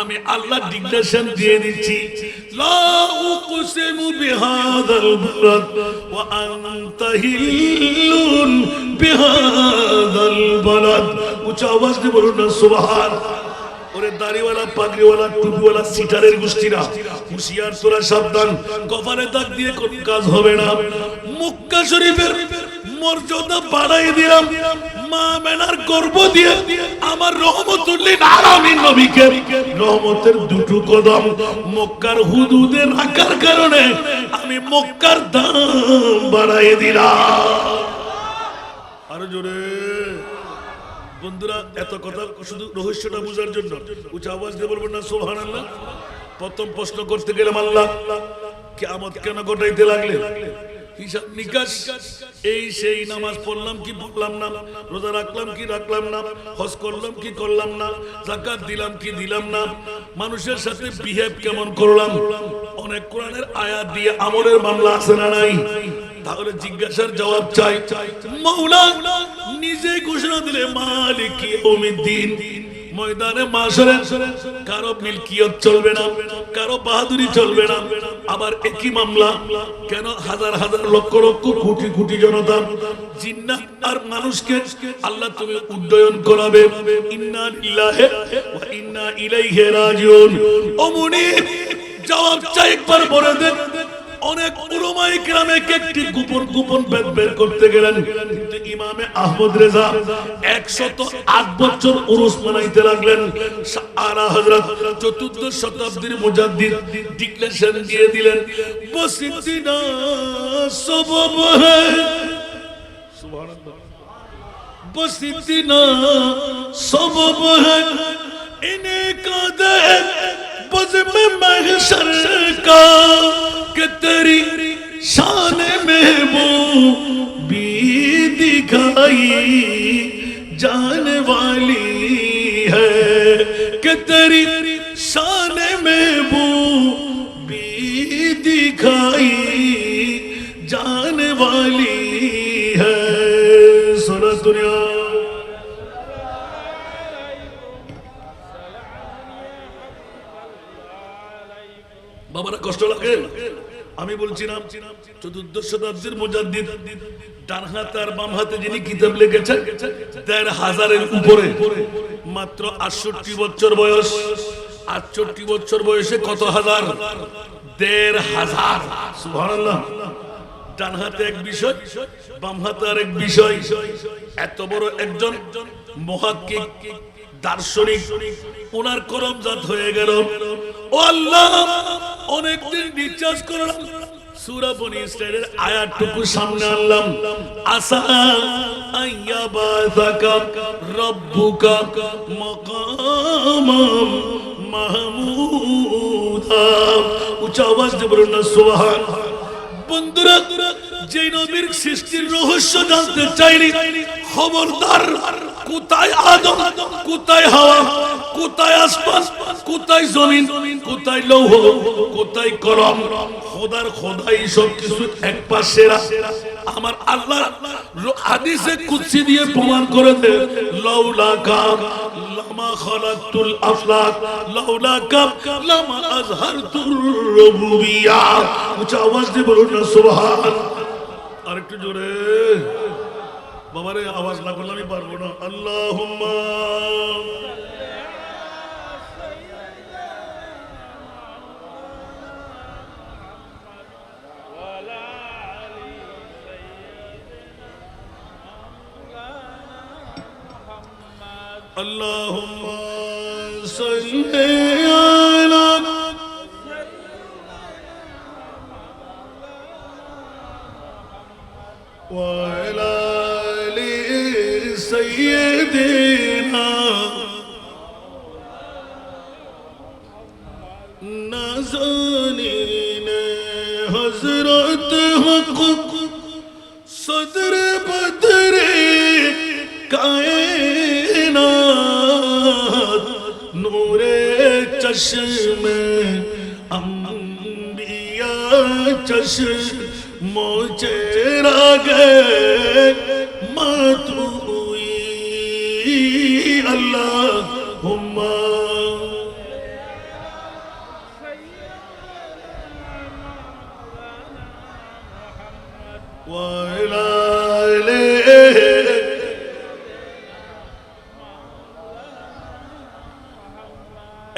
আমি আল্লাহ ডিক্লেরেশন দিয়ে দিচ্ছি, লা উকসিমু বিহাদাল বালাদ ওয়া আনতা হিল্লুন বিহাদাল বালাদ। উচ্চ আওয়াজ দিয়ে বলুন না সুবহান। ওরে দাড়িওয়ালা, পাগড়িওয়ালা, টুপিওয়ালা, সিটারের গোষ্ঠীরা হুঁশিয়ার, তোরা সাবধান, কপালে দাগ দিয়ে কোন কাজ হবে না। মক্কা শরীফের মর্যাদা বাড়াই দিলাম, মা মেনার গর্ব দিয়ে আমার রহমতুল লিল আলামিন নবীকে রহমতের দুটো কদম মক্কার হুদুদে রাখার কারণে আমি মক্কার দাম বাড়াই দিলাম। আরো জোরে বন্ধুরা, এত কথা শুধু রহস্যটা বোঝার জন্য। উচ্চ আওয়াজ দিয়ে বলবেন না সুবহানাল্লাহ। প্রথম প্রশ্ন করতে গেলাম, আল্লাহ কিয়ামত কেন ঘটাইতে লাগলে? হিসাব নিকাশ, এই সেই নামাজ পড়লাম কি পড়লাম না, রোজা রাখলাম কি রাখলাম না, হজ করলাম কি করলাম না, যাকাত দিলাম কি দিলাম না, মানুষের সাথে বিহেভ কেমন করলাম। অনেক কোরআনের আয়াত দিয়ে আমলের মামলা আছে না নাই? তাহলে জিজ্ঞাসার জবাব চাই। মাওলা নিজে ঘোষণা দিলে মালিক ইয়াউমিদ্দিন, ময়দানে মাশরে কারো মিলকিয়ত চলবে না, কারো বাহাদুরি চলবে না। আবার একই মামলা কেন? হাজার হাজার লক্ষ লক্ষ কোটি কোটি জনতা, জিন্নাত আর মানুষকে আল্লাহ তুমি উড্ডয়ন করাবে। ইন্না লিল্লাহি ওয়া ইন্না ইলাইহি রাজিউন। ও মুনিব, জবাব চাই একবার বলে দেন, অনেক উলামায়ে কেরাম একটি গোপন গোপন বেদ বের করতে গেলেন, কিন্তু ইমামে আহমদ রেজা 108 বছর উরুস মানাইতে লাগলেন। আলা হযরত চতুর্দশ শতাব্দীর মুজাদ্দিদ ডিক্লেরেশন দিয়ে দিলেন, বসিতিনা সবব হ্যায়, সুবহানাল্লাহ, বসিতিনা সবব হ্যায় ইনে কাদে बज़्म महशर का कि तेरी शान महबूबी दिखाई जाने वाली है, कि तेरी शान महबूबी दिखाई जाने वाली है। सुना दुनिया বাবারা কষ্ট লাগে, আমি বলছিলাম চতুর্দশ শতাব্দীর মুজাদ্দিদ ডান হাতে আর বাম হাতে যিনি কিতাব লিখেছেন ১৫০০-এর উপরে, মাত্র ৬৮ বছর বয়স। ৬৮ বছর বয়সে কত হাজার? ১৫০০। সুবহানাল্লাহ। ডান হাতে এক বিষয়, বাম হাতে আরেক বিষয়। এত বড় একজন মুহাক্কিক দার্শনিক, ওনার করমজাত হয়ে গেল। ও আল্লাহ, অনেকদিন রিচার্জ করলাম, সূরা বনী ইসরাঈলের আয়াতটুকু সামনে আনলাম, আসা আইয়াবাযাকা রাব্বুকা মাকামাম মাহমুদা। উচ্চ আওয়াজ দিয়ে বলুন না সুবহানাল্লাহ। বন্ধুরা, যে নবীর সৃষ্টির রহস্য জানতে চাইনি, খবরদার, কোথায় আদম, কোথায় হাওয়া, কোথায় আসমান, কোথায় জমিন, কোথায় লৌহ, কোথায় কলম, খোদার খোদাই সব কিছু এক পাশে। আমার আল্লাহ হাদিসে কুদসি দিয়ে প্রমাণ করে দে, লাউলাকা লামা খালাকতুল আফলাক, লাউলাকা লামা আযহারতুর রুবুবিয়্যা। উচ্চ আওয়াজ দিয়ে বলুন না সুবহান। আরেকটু জোরে বাবারে, আওয়াজ না করলে আমি পারবো না। আল্লাহুম্মা Allahumma salli ala wa ala ali sayyidina nazanin hazrat haq sadr badre कायनात नूरे चश्मे अंबिया चश्मो चेरा गए मतुई अल्लाहुम्मा वा अला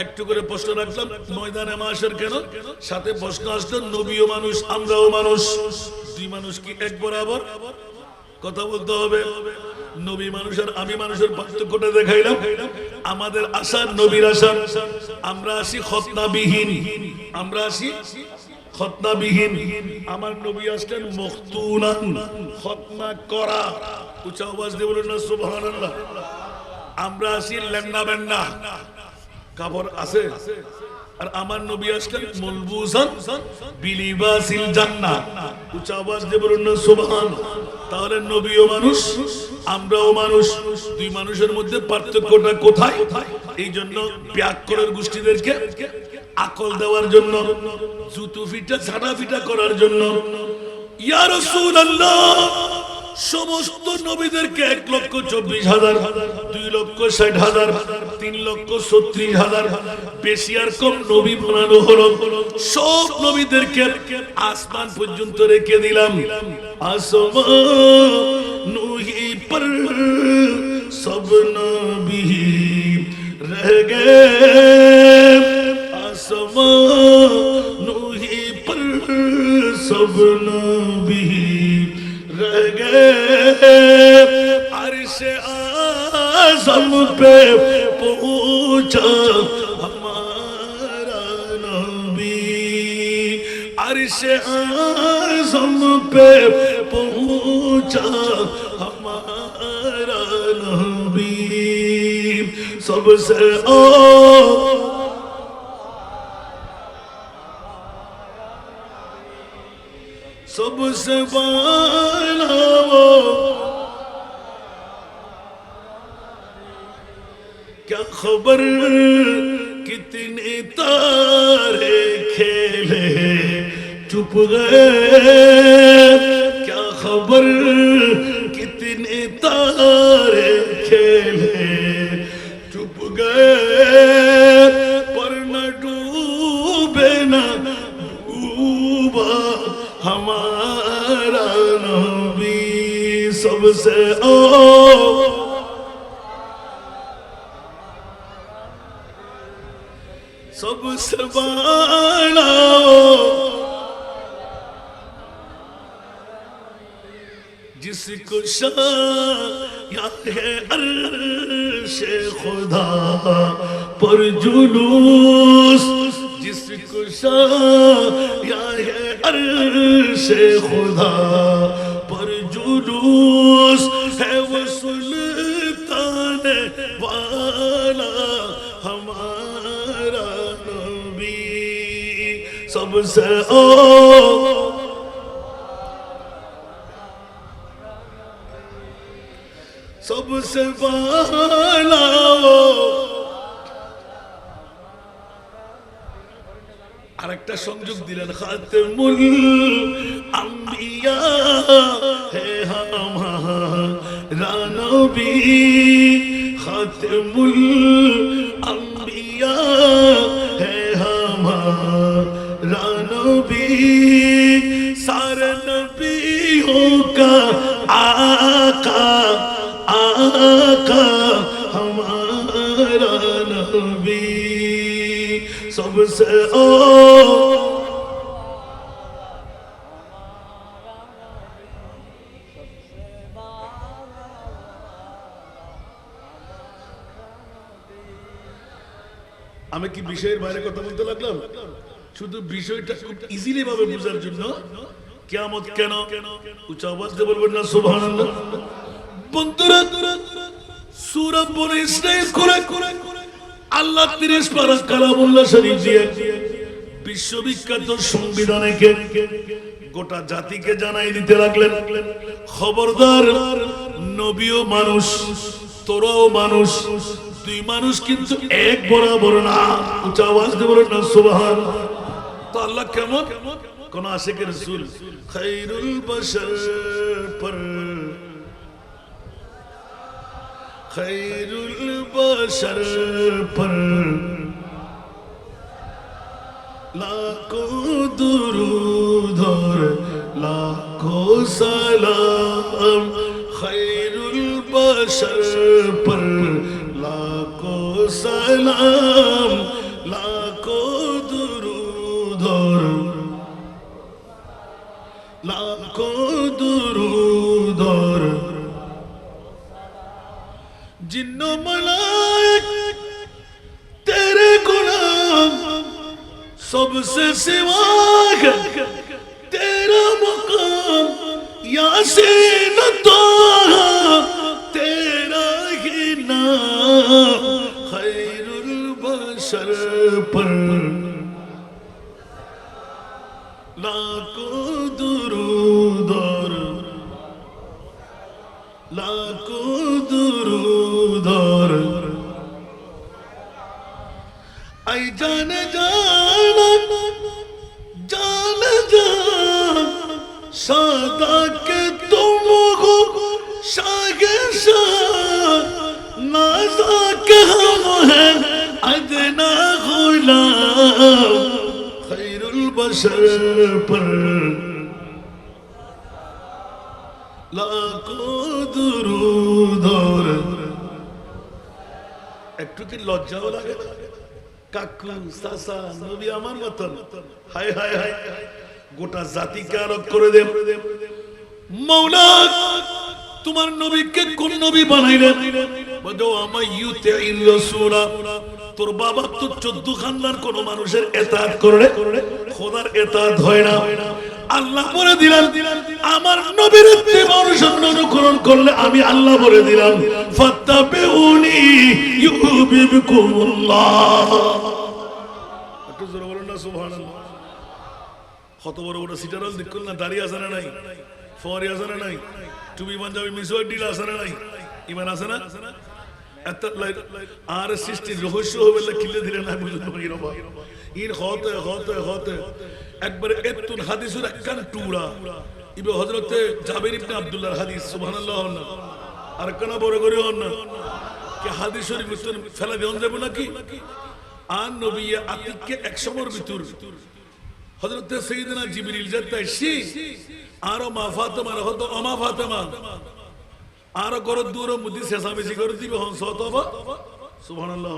একটু করে প্রশ্ন রাখলাম, ময়দানে মাশার কেন? সাথে প্রশ্ন আসলো, নবীও মানুষ, আমরাও মানুষ, দুই মানুষ কি এক বরাবর? কথা বলতে হবে। নবী মানুষ আর আমি মানুষের পার্থক্যটা দেখাইলাম। আমাদের আশা নবীর আশা। আমরা আসি খতনাবিহীন, আমরা আসি খতনাবিহীন। আমার নবী আসলেন মখতুনান, খতনা করা। উচ্চ আওয়াজ দিয়ে বলুন না সুবহানাল্লাহ। আমরা আসি লেন্না বেন্না, কাপড় আছে, আর আমার নবী আসলেন মুলবুসান বিলিবাসিল জান্নাহ। উচ্চ আওয়াজ দিয়ে বলুন না সুবহান। তাহলে নবীও মানুষ, আমরাও মানুষ, দুই মানুষের মধ্যে পার্থক্যটা কোথায়? এই জন্য ব্যাকরণের গোষ্ঠীদেরকে আকল দেওয়ার জন্য, জুতো ফিটা ছাড়া ফিটা করার জন্য, ইয়া রাসূলুল্লাহ সমস্ত নবীদেরকে ১,২৪,০০০, ২,৬০,০০০, ৩,৩৬,০০০, বেশি আর কম নবী বানানো হলো। সব নবীদেরকে আসমান পর্যন্ত রেখে দিলাম। আসমান নূহি পর সব নবী রহ গয়ে, আসমান নূহি পর सब नबी रह गए अर्श आज़म पे पहुंचा हमारा नबी अर्श आज़म पे पहुंचा हमारा नबी सबसे सबसे बाला वो क्या खबर कितने तारे खेले चुप गए क्या खबर कितने तारे खेले चुप गए पर न डूबे न डूबा हमारा नबी सबसे सबसे बाला जिसको शाया है अर्शे खुदा पर जुलूस जिसको शाया है अर्शे खुदा पर जुलूस है वो सुल्तान वाला हमारा नबी सबसे सबसे वाला আরেকটা সংযোগ দিলেন খাতেমুল আম্বিয়া হে হামারা নবী খাতেমুল আম্বিয়া হে হামারা নবী सारे नबियों का आका आका हमारा नबी सबसे আমি কি বিষয়ের বাইরে কথা বলতে লাগলাম শুধু বিষয়টা খুব ইজিলি ভাবে বোঝার জন্য কিয়ামত কেন উচ্চ আওয়াজ দিয়ে বলবেন না সুবহানাল্লাহ বন্ধুরা সূরা বনি ইসরাইল করে আল্লাহ 30 পারা কালামুল্লাহ শরীফ দিয়ে বিশ্ববিখ্যাত সংবিধানকে গোটা জাতিকে জানাই দিতে লাগলেন খবরদার নবীও মানুষ তোরাও মানুষ দুই মানুষ কিন্তু এক বরাবর না উচ্চ আওয়াজ দিয়ে বলেন না সুবহানাল্লাহ তো আল্লাহ কেমন কোন আশিকের রাসূল খায়রুল বাশার পর খায়রুল বাশার পর লাখো দুরূদ और लाखों सलाम खायरुल बशर पर लाखों सलाम लाखों दुरूद और लाखों दुरूद और जिन्नो मलाइक तेरे गुलाम सबसे सिवा है तेरा मुकाम यासीन तो तेरा ही नाम खैरुल बशर पर लाखों दुरूद और लाखों दुरूद और आई जाने जाना जान जान सादा के तुम हो शागे शाह नाजा के हम हैं अदना गुलाम खैरुल बशर पर लाखों दुरूद और একটু কি লজ্জাও লাগে কাকু চাচা নবী আমার মতন হায় হায় হায় গোটা জাতিকে আলোক করে দেব। মাওলা তোমার নবীকে কোন নবী বানাইলেন? বলো আমার ইউতির রাসূলা। তোর বাবা তো 14 খানদান কোন মানুষের ইতাআত করে খোদার ইতাআত হয় না। আল্লাহ বলে দিলেন আমার নবীর ইত্তিবা অনুসরণ করলে আমি আল্লাহ বলে দিলাম ফাত্তাবিউনি ইউহিব্বুকুমুল্লাহ। একটু জোরে বলুন না সুবহানাল্লাহ। কত বড় বড় সিটারল দেখুন না, দাড়ি আছে না নাই, ফরি আছে না নাই, টুপি পাঞ্জাবি মিসওয়াক ডিল আছে না নাই, ইমান আছে না? এত আর সৃষ্টির রহস্য হবে কিলে দিলে না বুঝতে পারি রে ভাই। ইন হতে একবারে এতুন হাদিসের একখান টুরা ইবে হযরতে জাবির ইবনে আব্দুল্লাহর হাদিস সুবহানাল্লাহ। না আর কেন বড় করে হন না কি হাদিস শরীফ ভিতর ফেলা দেন যাবে নাকি? আর নবী আতিককে 100 ভিতর হযরতে সাইয়েদনা জিবরিল যাইতাইছি আর মা ফাতেমা হতো আমা ফাতেমা আর গর দূর মুদি শেষামেশি করে দিবে হন সতবা সুবহানাল্লাহ।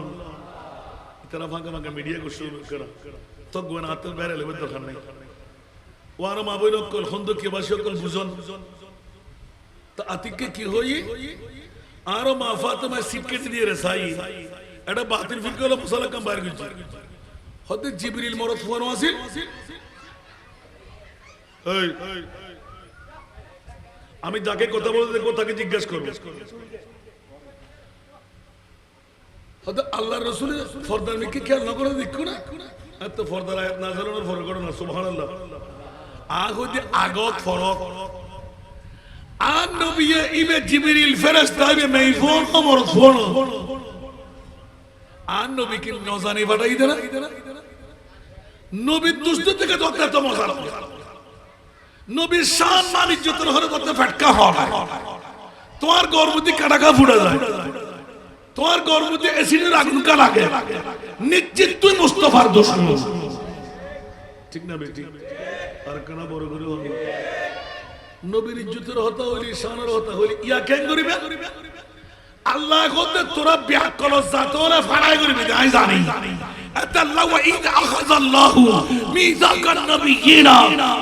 ইতরা ভাঙা ভাঙা মিডিয়া কো শুরু করা তো গোনা হাতে বেরে লেবে দরকার নাই। ওয়ার মা বইন কল খন্দকি বাসী কল বুঝন তো আতিককে কি হই আর মা ফাতেমা সিটকে দিয়ে রে সাই এটা বাতিল ফিল করলো মুসাল্লা কাম বাইরে গেছে হতে জিবরিল মরত ফোন আসিল এই আমি যাকে কথা বলতে দেখবো তাকে জিজ্ঞাসা করবো হতে আল্লাহর রাসূলের ফরদার মিকে খেয়াল না করে দেখো না এত ফরদার আয়াত না জানানোর ফরক করো না সুবহানাল্লাহ। আগ হইতে আগত ফরক আর নবী ইবে জিবরিল ফেরেশতা ইবে মাইফোন ওমর ফোন আর নবী কি নজানি বাটাই দেনা নবীর দুষ্ট থেকে দরকার তো মজা নবীর শান মান ইজ্জতের হরে করতে ফটকা হয় তোমার গর্ভবতী কাটাকা ফুটা যায় তোমার গর্ভবতী অ্যাসিডের আগুন কা লাগে নিশ্চিত তুই মুস্তাফার দুশমন ঠিক না বেটি আর কেন বড় করে হবে নবীর ইজ্জতের হতা হইলি শানের হতা হইলি ইয়া কেন করিবে আল্লাহ কত তোরা ব্যাক করো যা তোরা ফাড়াই করিবে আই জানি আল্লাহ ওয়া ইদ আখাযাল্লাহু মিযাকান নাবিয়িনা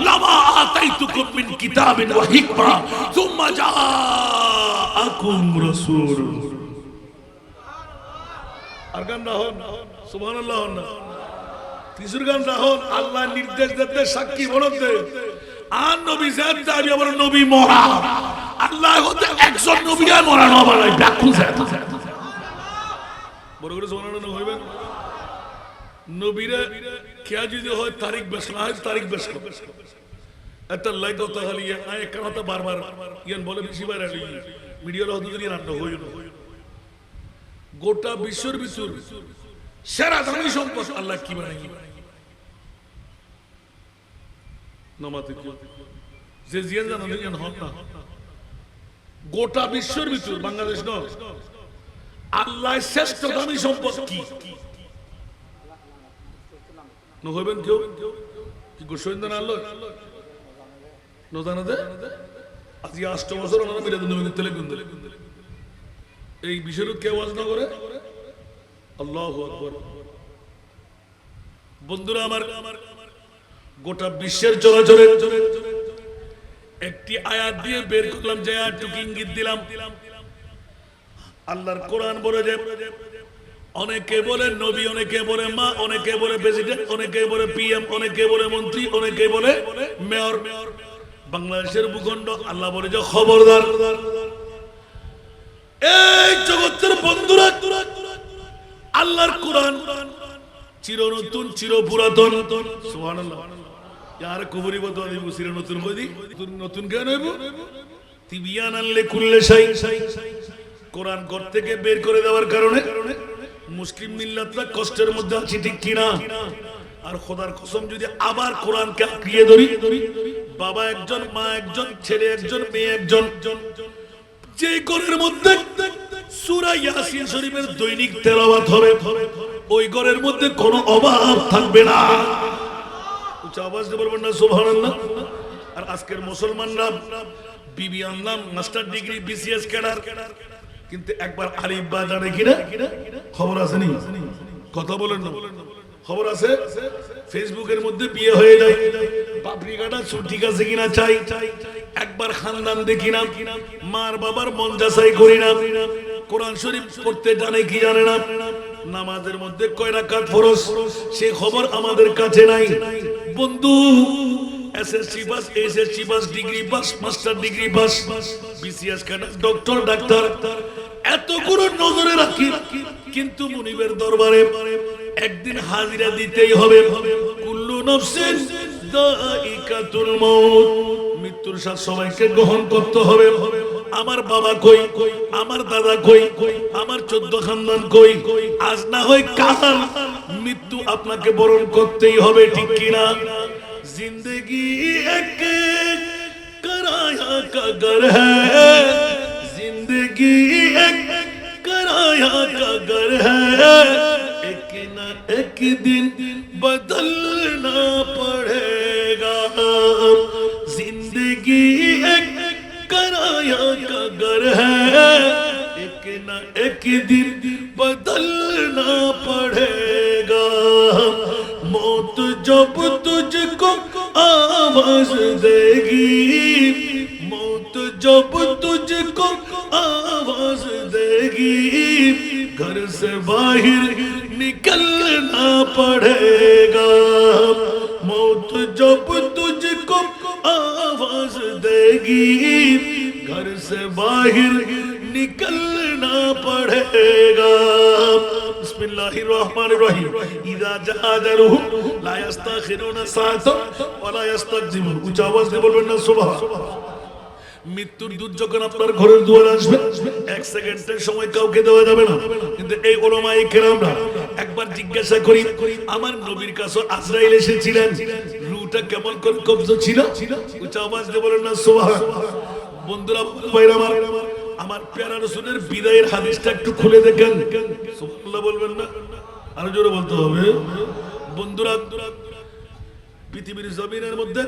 লামা আতাইতুকুম মিন কিতাবিন ওয়া হিকমা সুম্মা জাআকুম রাসূল আর গান না হন সুবহানাল্লাহ হন না তিসুর গান না হন আল্লাহ নির্দেশ দিতে সাক্ষী বলতে আর নবী জাত দাবি আমার নবী মরা আল্লাহ হতে একজন নবী আর মরা না বানাই ব্যাকুল জাত বড় করে সুবহানাল্লাহ হইবেন নবীরে কিয়া যদি হয় তারিখ বেশ না হয় তারিখ বেশ এত লাইক তো খালি আয় কথা বারবার ইয়ান বলে বেশি বার আলি মিডিয়ার হতে যদি রান্না হই না গোটা বিশ্বের ভিতর সেরা দামি সম্পদ আল্লাহ কি বানাই নামাতে কি যে জিয়ান জানা জিয়ান হন না গোটা বিশ্বের ভিতর বাংলাদেশ নয় আল্লাহ শ্রেষ্ঠ দামি সম্পদ কি নহবেন কেউ কি গোসইন্দা না আল্লাহ নজানাতে আজ 8 বছর ওনারা মিলে নবীর তেলে গুন্দে এই বিষয়ের কেউ আওয়াজ না করে আল্লাহু আকবার। বন্ধুরা আমার গোটা বিশ্বের চলাচলের একটি আয়াত দিয়ে বের করলাম যে আয়াতটুকু ইঙ্গিত দিলাম আল্লাহর কোরআন বলে যে অনেকে বলে নবী অনেকে বলে মা অনেকে বলে প্রেসিডেন্ট অনেকে বলে পিএম অনেকে বলে মন্ত্রী অনেকে বলে মেয়র বাংলাদেশের ভূখণ্ড আল্লাহ বলে যে খবরদার এই জগতের বন্ধুরা আল্লাহর কোরআন চির নতুন চির পুরাতন সুবহানাল্লাহ यार কুবরি বদল দিব চির নতুন বদি নতুন কেন হইব তিবিয়ানাল লিকুল্লি শাই কোরআন ঘর থেকে বের করে দেওয়ার কারণে মুসলিম মিল্লাতরা কষ্টের মধ্যে আছে ঠিক কিনা আর খোদার কসম যদি আবার কোরআনকে আঁকড়িয়ে ধরি বাবা একজন মা একজন ছেলে একজন মেয়ে একজন যে ঘরের মধ্যে সূরা ইয়াসিন শরীফের দৈনিক তেলাওয়াত হবে ওই ঘরের মধ্যে কোনো অভাব থাকবে না উচ্চ আওয়াজ দিয়ে বলবেন না সুবহানাল্লাহ। আর আজকের মুসলমানরা বিবি আনলাম মাস্টার ডিগ্রি বিসিএস ক্যাডার কিন্তু একবার আলিফ বা জানে কিনা খবর আছে নি কথা বলেন না খবর আছে ফেসবুকের মধ্যে বিয়ে হয়ে যায়, পাপড়ি কাটা ঠিক আছে কিনা চাই, একবার খানদান দেখি না, মার বাবার মন যাচাই করি না, কোরআন শরীফ পড়তে জানে কি জানে না, নামাজের মধ্যে কয় রাকাত ফরজ সে খবর আমাদের কাছে নাই। বন্ধু SSC pass, SSC pass, degree pass, master degree pass, BCS কাটা ডক্টর ডাক্তার, এত করে নজরে রাখি, কিন্তু মুনিবের দরবারে একদিন হাজিরা দিতেই হবে। কুল্লু নাফসিন যায়িকাতুল মাউত, মৃত্যুর স্বাদ সবাইকে গ্রহণ করতে হবে। আমার বাবা কই, আমার দাদা কই, আমার 14 খানদান কই, আজ না হয় কাল মৃত্যু আপনাকে বরণ করতেই হবে, ঠিক কিনা? जिंदगी एक किराया का घर है, जिंदगी एक किराया का घर है, एक ना एक दिन बदलना पड़ेगा, जिंदगी एक किराया का घर है, एक ना एक दिन बदलना पड़ेगा, मौत जब तुझको आवाज देगी, मौत जब तुझको आवाज देगी, घर से बाहर निकलना पड़ेगा, मौत जब तुझको आवाज देगी, घर से बाहर निकलना पड़ेगा। बिस्मिल्लाहिर रहमानिर रहीम, इज़ा जा'a अजलुहुम ला यस्ताखिरुना साअतान ওয়া লা ইস্তাকদিমুন। উচ্চ আওয়াজ দিয়ে বলবেন না সুবহান। মৃত্যুর দূত যখন আপনার ঘরের দুয়ারে আসবে, এক সেকেন্ডের সময় কাউকে দেওয়া যাবে না। কিন্তু এই উলামায়ে কেরামরা একবার জিজ্ঞাসা করি, আমার নবীর কাছে আজরাইল এসেছিলেন, রূহটা কেমন করে কবজা ছিল? উচ্চ আওয়াজ দিয়ে বলেন না সুবহান। বন্ধুরা ভাইরা আমার প্যারা রাসূলের বিদায়ের হাদিসটা একটু খুলে দেখেন, সুবহানাল্লাহ বলবেন না, আরো জোরে বলতে হবে। বন্ধুরা পৃথিবীর জমিনের মধ্যে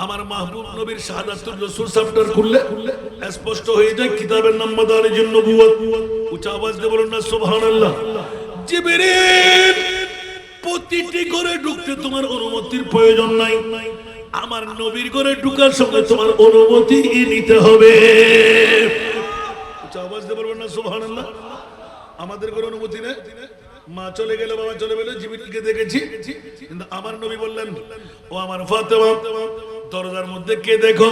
আমার মাহবুব নবীর শাহাদাতুর রাসূল চ্যাপ্টার খুললে স্পষ্ট হয়ে যায় কিতাবের নাম মাদারিজুন নবুওয়াত। উচ্চ আওয়াজ দিয়ে বলুন না সুবহানাল্লাহ। জিবরিল প্রতিটি ঘরে ঢুকতে তোমার অনুমতির প্রয়োজন নাই, আমার নবীর ঘরে ঢোকার সময় তোমার অনুমতি নিতে হবে। উচ্চ আওয়াজ দিয়ে বলবেন না সুবহানাল্লাহ। আমাদের ঘরে অনুমতি নেই, মা চলে গেল, বাবা চলে গেল, জিবরিলকে দেখেছি, কিন্তু আমার নবী বললেন, ও আমার ফাতেমা দরজার মধ্যে কে দেখো?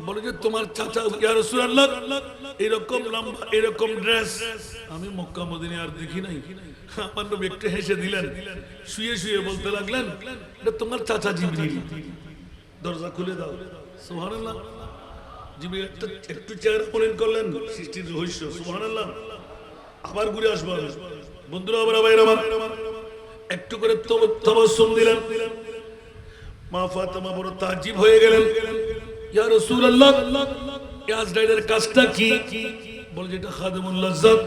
বলে যে তোমার চাচা ইয়া রাসূলুল্লাহ, এরকম লম্বা, এরকম ড্রেস, আমি মক্কা মদিনা আর দেখি নাই। আমার নবী একটু হেসে দিলেন, শুয়ে শুয়ে বলতে লাগলেন, এটা তোমার চাচা জিবরিল, দরজা খুলে দাও। সুবহানাল্লাহ। জিবরিল একটু চেহারা মলিন করলেন, সৃষ্টির রহস্য, সুবহানাল্লাহ। আবার ঘুরে আসবো বন্ধুরা, আবার আমার একটু করে তাবাসসুম দিলেন। মা ফাতেমা বড় তাজ্জব হয়ে গেলেন, ইয়া রাসূলুল্লাহ আজরাইলের কাজটা কি? বলে যেটা খাদেমুল লাজ্জাত,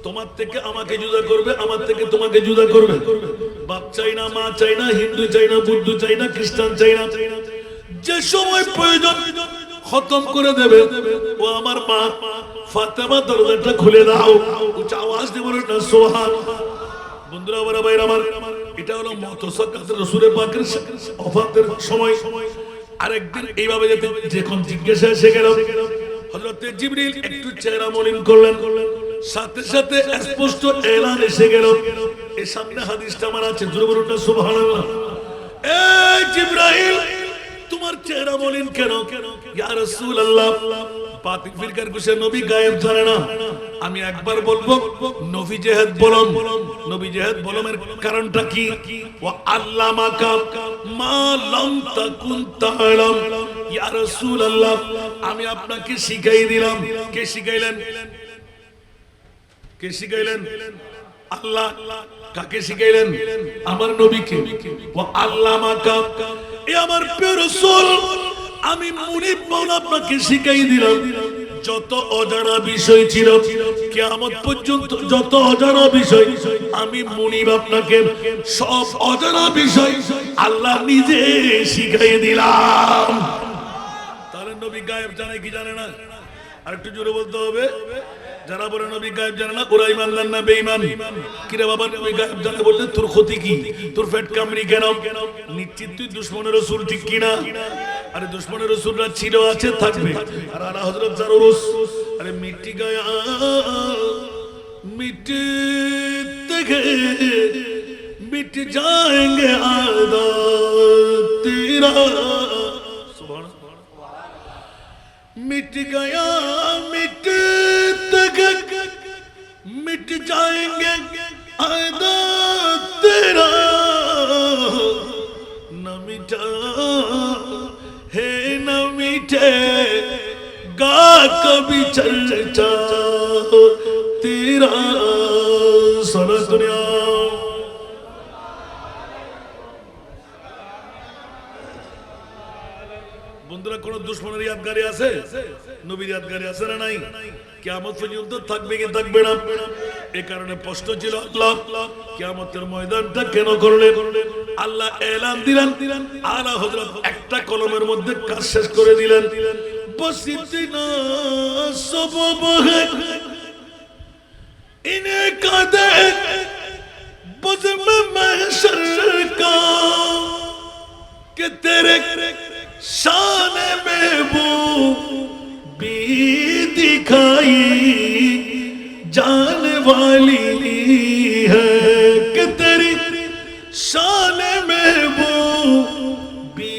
তোমার থেকে আমাকে জুদা করবে, আমার থেকে তোমাকে জুদা করবে। বাপ চাই না, মা চাই না, হিন্দু চাই না, বৌদ্ধ চাই না, খ্রিস্টান চাই না, যে সময় প্রয়োজন খতম করে দেবে। ও আমার মা ফাতেমা দরজাটা খুলে দাও। উচ্চ আওয়াজ দিয়ে বলুন না সুবহানাল্লাহ। বন্ধুরা আমার ভাইরা আমার, এটা হলো মুতাসাক্কাত রাসূল পাকের ওফাতের সময়। আরেকদিন এইভাবে যখন জিজ্ঞাসা এসে গেল, হযরত জিবরিল একটু চেহারা মলিন করলেন, সাথে সাথে স্পষ্ট এলান এসে গেল। এই সামনে হাদিসটা আমার আছে, জোরে বলুন না সুবহানাল্লাহ। এই জিবরাইল তোমার চেহারা মলিন কেন? ইয়া রাসূলুল্লাহ পাতিক ফিরকার কুশে নবী গায়েব জানে না। আমি একবার বলবো নবী জিহাদ বলম, নবী জিহাদ বলমের কারণটা কি? ওয়া আল্লামাকা মা লাম তাকুন তাআলাম। ইয়া রাসূলুল্লাহ আমি আপনাকে শিখাই দিলাম। কে শিখাইলেন? কে শিখাইলেন? আল্লাহ। কাকে শিখাইলেন? আমার নবীকে। ওয়া আল্লামাকা, এ আমার প্রিয় রাসূল আমি মুনিব মাওলা আপনাকে শিখাই দিলাম যত অজানা বিষয় ছিল কিয়ামত পর্যন্ত, যত অজানা বিষয় আমি মুনিব আপনাকে সব অজানা বিষয় আল্লাহ নিজে শিখাই দিলাম। তাহলে নবী গায়েব জানে কি জানে না? আর একটু জোরে বলতে হবে, যারা বলে নবী গায়েব জানে না ওরা ইমানদার না বেঈমান? কিরে বাবা নবী গায়েব জানে বলতে তোর ক্ষতি কি? তোর পেট কামড়ি কেন? নিশ্চিত তুই দুশমনের রাসূল, ঠিক কি না? আরে দুশমনের রাসূলরা ছিল, আছে, থাকবে। আর আলা হযরত জারুস আরে মিটি গায়া মিটি থেকে मिट जाएंगे आदा तेरा, मिट गया मिट तक मिट जाएंगे आदा तेरा, न मिटा है न मिटे गा कभी चर्चा तेरा सारा दुनिया। বন্ধুরা, কোন দুশমনের ইয়াদগারি আছে? নবীর ইয়াদগারি আছে না নাই? কিয়ামত পর্যন্ত থাকবে কি থাকবে না? এই কারণে প্রশ্ন ছিল আল্লাহ কিয়ামতের ময়দানটা কেন করলেন? আল্লাহ এলান দিলেন, আলা হযরত একটা কলমের মধ্যে কাজ শেষ করে দিলেন। বসিতিনা সবব হে ইনে কাদে বজম महशर का कि तेरे शान में वो भी दिखाई जाने वाली है, कि तेरी शान में वो भी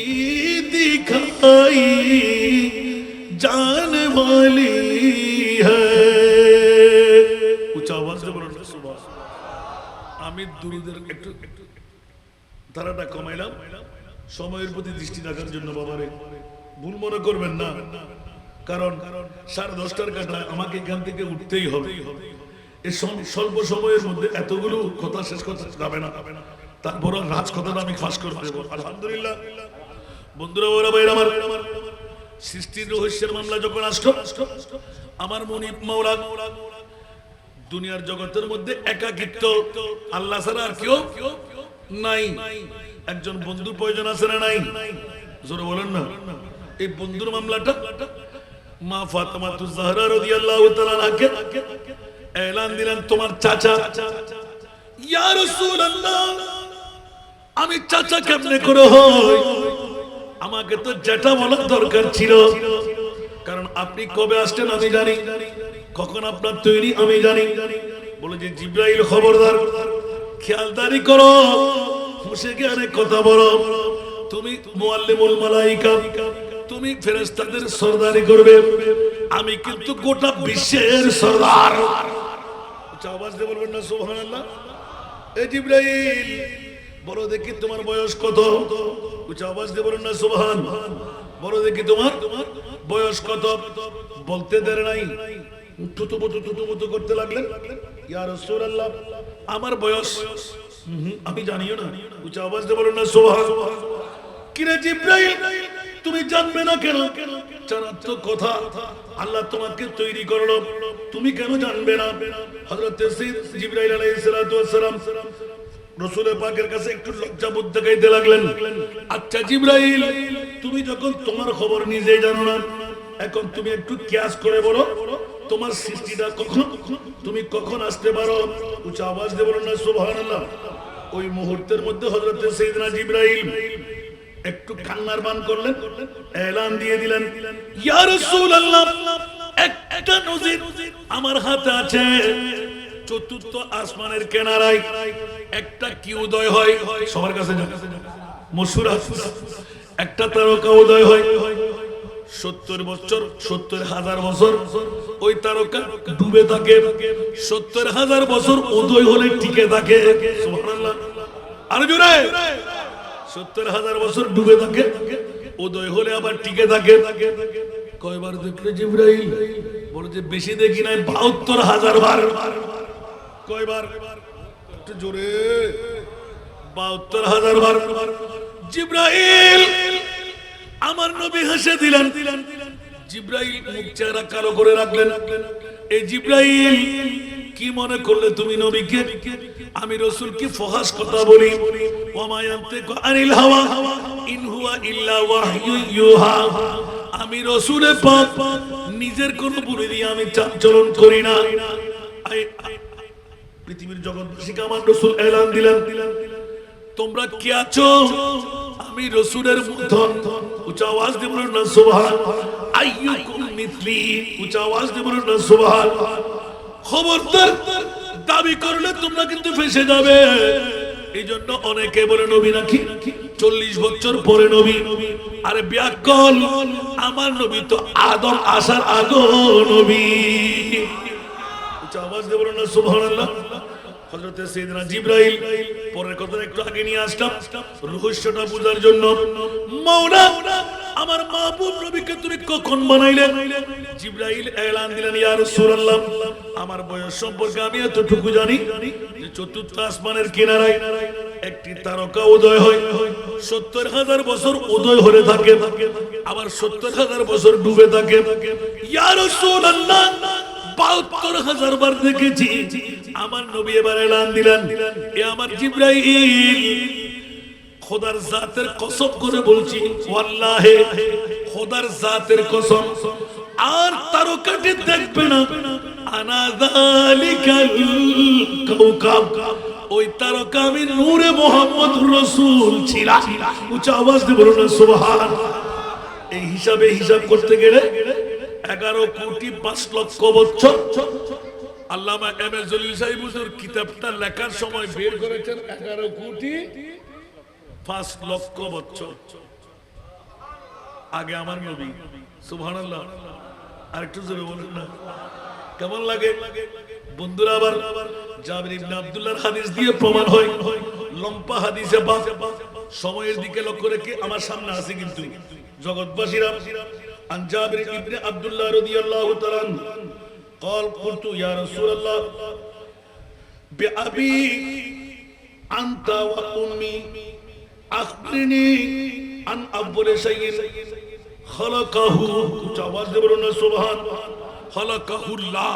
दिखाई जाने वाली है। उच्च आवाज से बोलो सुभान। আমি দুরুদের একটু ধারাটা কমাইলাম সময়ের প্রতি দৃষ্টি রাখার জন্য। বাবারে ভুল মনে করবেন না, কারণ 10:30টার কাটায় আমাকে এখান থেকে উঠতেই হবে। এই স্বল্প সময়ের মধ্যে এতগুলো কথা শেষ করতে যাবে না, তারপর রাজ কথাটা আমি ফাঁস করে দেব। আলহামদুলিল্লাহ বন্ধুরা, ওরা ভাই আমার সৃষ্টির রহস্যের মামলা যখন আসলো, আমার মুনিব মাওলা দুনিয়ার জগতের মধ্যে একাকিত্ব, আল্লাহ ছাড়া আর কেউ নাই। একজন বন্ধুর প্রয়োজন আছে না নাই? জোরে বলেন না। এই বন্ধুর মামলাটা মা ফাতেমাতুজ জাহরা রাদিয়াল্লাহু তাআলা আনহাকে এলান দিলেন, তোমার চাচা। ইয়া রাসূলুল্লাহ, আমি চাচা কেমনে করে হই? আমাকে তো যেটা বলার দরকার ছিল, কারণ আপনি কবে আসছেন আমি জানি, কখন আপনার তৈরি আমি জানি। বলে যে জিবরাইল খবরদার, খেয়ালদারি করো, বসে গিয়ে কথা বলো। তুমি মুআল্লিমুল মালাইকা, তুমি ফেরেশতাদের সরদারি করবে, আমি কিন্তু গোটা বিশ্বের সরদার। উচ্চ আওয়াজ দিয়ে বলবেন না সুবহানাল্লাহ। এই জিবরাইল বলো দেখি তোমার বয়স কত? উচ্চ আওয়াজ দিয়ে বলবেন না সুবহান। বলো দেখি তোমার বয়স কত? বলতে দেরি নাই, তুতুবুতু করতে লাগলেন। ইয়া রাসূলুল্লাহ, আমার বয়স আমি জানিও না। উচ্চ আওয়াজ দিয়ে বলুন না সুবহান। কিরে জিবরাইল, তুমি জানবে না কেন? জানার তো কথা, আল্লাহ তোমাকে তৈরি করলো, তুমি কেন জানবে না? হযরত জিবরাইল আলাইহিস সালাতু ওয়াস সালাম রাসূল পাকের কাছে একটু লজ্জাবোধ দেখাইতে লাগলেন। আচ্ছা জিবরাইল, তুমি যখন তোমার খবর নিজেই জানো না, এখন তুমি একটু কিয়াস করে বলো তোমার সৃষ্টিটা কখন, তুমি কখন আসতে পারো? উচ্চ আওয়াজ দিয়ে বলুন না সুবহানাল্লাহ। ওই মুহূর্তের মধ্যে হযরত সাইয়েদনা জিবরাইল একটু কান্নার বান করলেন, এলান দিয়ে দিলেন, ইয়া রাসূলুল্লাহ, একটা নজির আমার হাতে আছে। চতুর্থ আসমানের কিনারায় একটা কি উদয় হয়, সবার কাছে মশহুর একটা তারকা উদয় হয়। 70 বছর 70,000 বছর ওই তারকা ডুবে থাকে, 70,000 বছর উদয় হলে টিকে থাকে। সুবহানাল্লাহ। আর জোরে 70,000 বছর ডুবে থাকে, উদয় হলে আবার টিকে থাকে। কয়বার দেখলে জিবরাইল? বলে যে বেশি দেখি নাই, 72,000 বার। কয়বার? একটু জোরে। 72,000 বার। জিবরাইল আমার নবী হেসে দিলেন। জিবরাইল মুখ চেহারা কালো করে রাখলেন। এই জিবরাইল, কি মনে করলে তুমি নবীকে? আমি রাসূল কি ফহাশ কথা বলি? ওয়া ইয়ানতিকু আনিল হাওয়া ইন হুয়া ইল্লা ওয়াহয়ু ইউহা। আমি রাসূলে পাক নিজের কোন বলে দিয়ে আমি চাঞ্চলন করি না। পৃথিবীর জগৎবাসীকে আমার রাসূল এলান দিলেন, তোমরা কি আছো? আমি রাসূলের মতন। উচ্চ আওয়াজ দিয়ে বলুন না সুবহান। আইয়ুকুম মিথলি, উচ্চ আওয়াজ দিয়ে বলুন না সুবহান। খবরদার দাবি করলে তোমরা কিন্তু ফেঁসে যাবে। এই জন্য অনেকে বলে নবী নাকি 40 বছর পরে নবী। আরে ব্যাকল, আমার নবী তো আদম আসার আগে নবী। উচ্চ আওয়াজ দিয়ে বলুন না সুবহানাল্লাহ। হযরতে সাইয়েদনা জিবরাইল, পরের কথা একটু আগে নিয়ে আসলাম রহস্যটা বোঝার জন্য। মাওলা আমার মাহবুব নবীকে তুমি কখন বানাইলেন? জিবরাইল এলান দিলেন, ইয়া রাসূলুল্লাহ, আমার বয়স সম্পর্কে আমি এতটুকু জানি যে চতুর্থ আসমানের কিনারায় একটি তারকা উদয় হয়, 70,000 বছর উদয় হয়ে থাকে, আবার 70,000 বছর ডুবে থাকে। ইয়া রাসূলুল্লাহ, 72,000 বার দেখেছি। আমার নবী এবার এলান দিলেন, এ আমার জিবরাইল, খোদার জাতের কসম করে বলছি, ওয়াল্লাহি খোদার জাতের কসম, আর তারকাটি দেখবে না। আনা যালিকাল কাওকাব, ওই তারকা আমি নূরে মুহাম্মদ রাসূল ছিলাম। উচ্চ আওয়াজ দিয়ে বলুন না সুবহান। এই হিসাবে হিসাব করতে গেলে 11 কোটি 5 লক্ষ বছর। আল্লামা এম এ জলিল সাহেব হুজুর কিতাবটা লেখার সময় বের করেছেন 11 কোটি 5 লক্ষ বছর আগে আমার নবী। সুবহানাল্লাহ। আরেকটু জোরে বলুন না, কেমন লাগে বন্ধুরা? আবার জাবির ইবনে আব্দুল্লাহর হাদিস দিয়ে প্রমাণ হয়। লম্বা হাদিসে সময়ের দিকে লক্ষ্য রেখে আমার সামনে আছে কিন্তু জগৎবাসীরা। আন জাবির ইবনে আব্দুল্লাহ রাদিয়াল্লাহু তাআলা قال قلت يا رسول الله بأبي أنت وأمي أخبرني عن أول شيء خلقه جواز دبرنا سبحان خلقه الله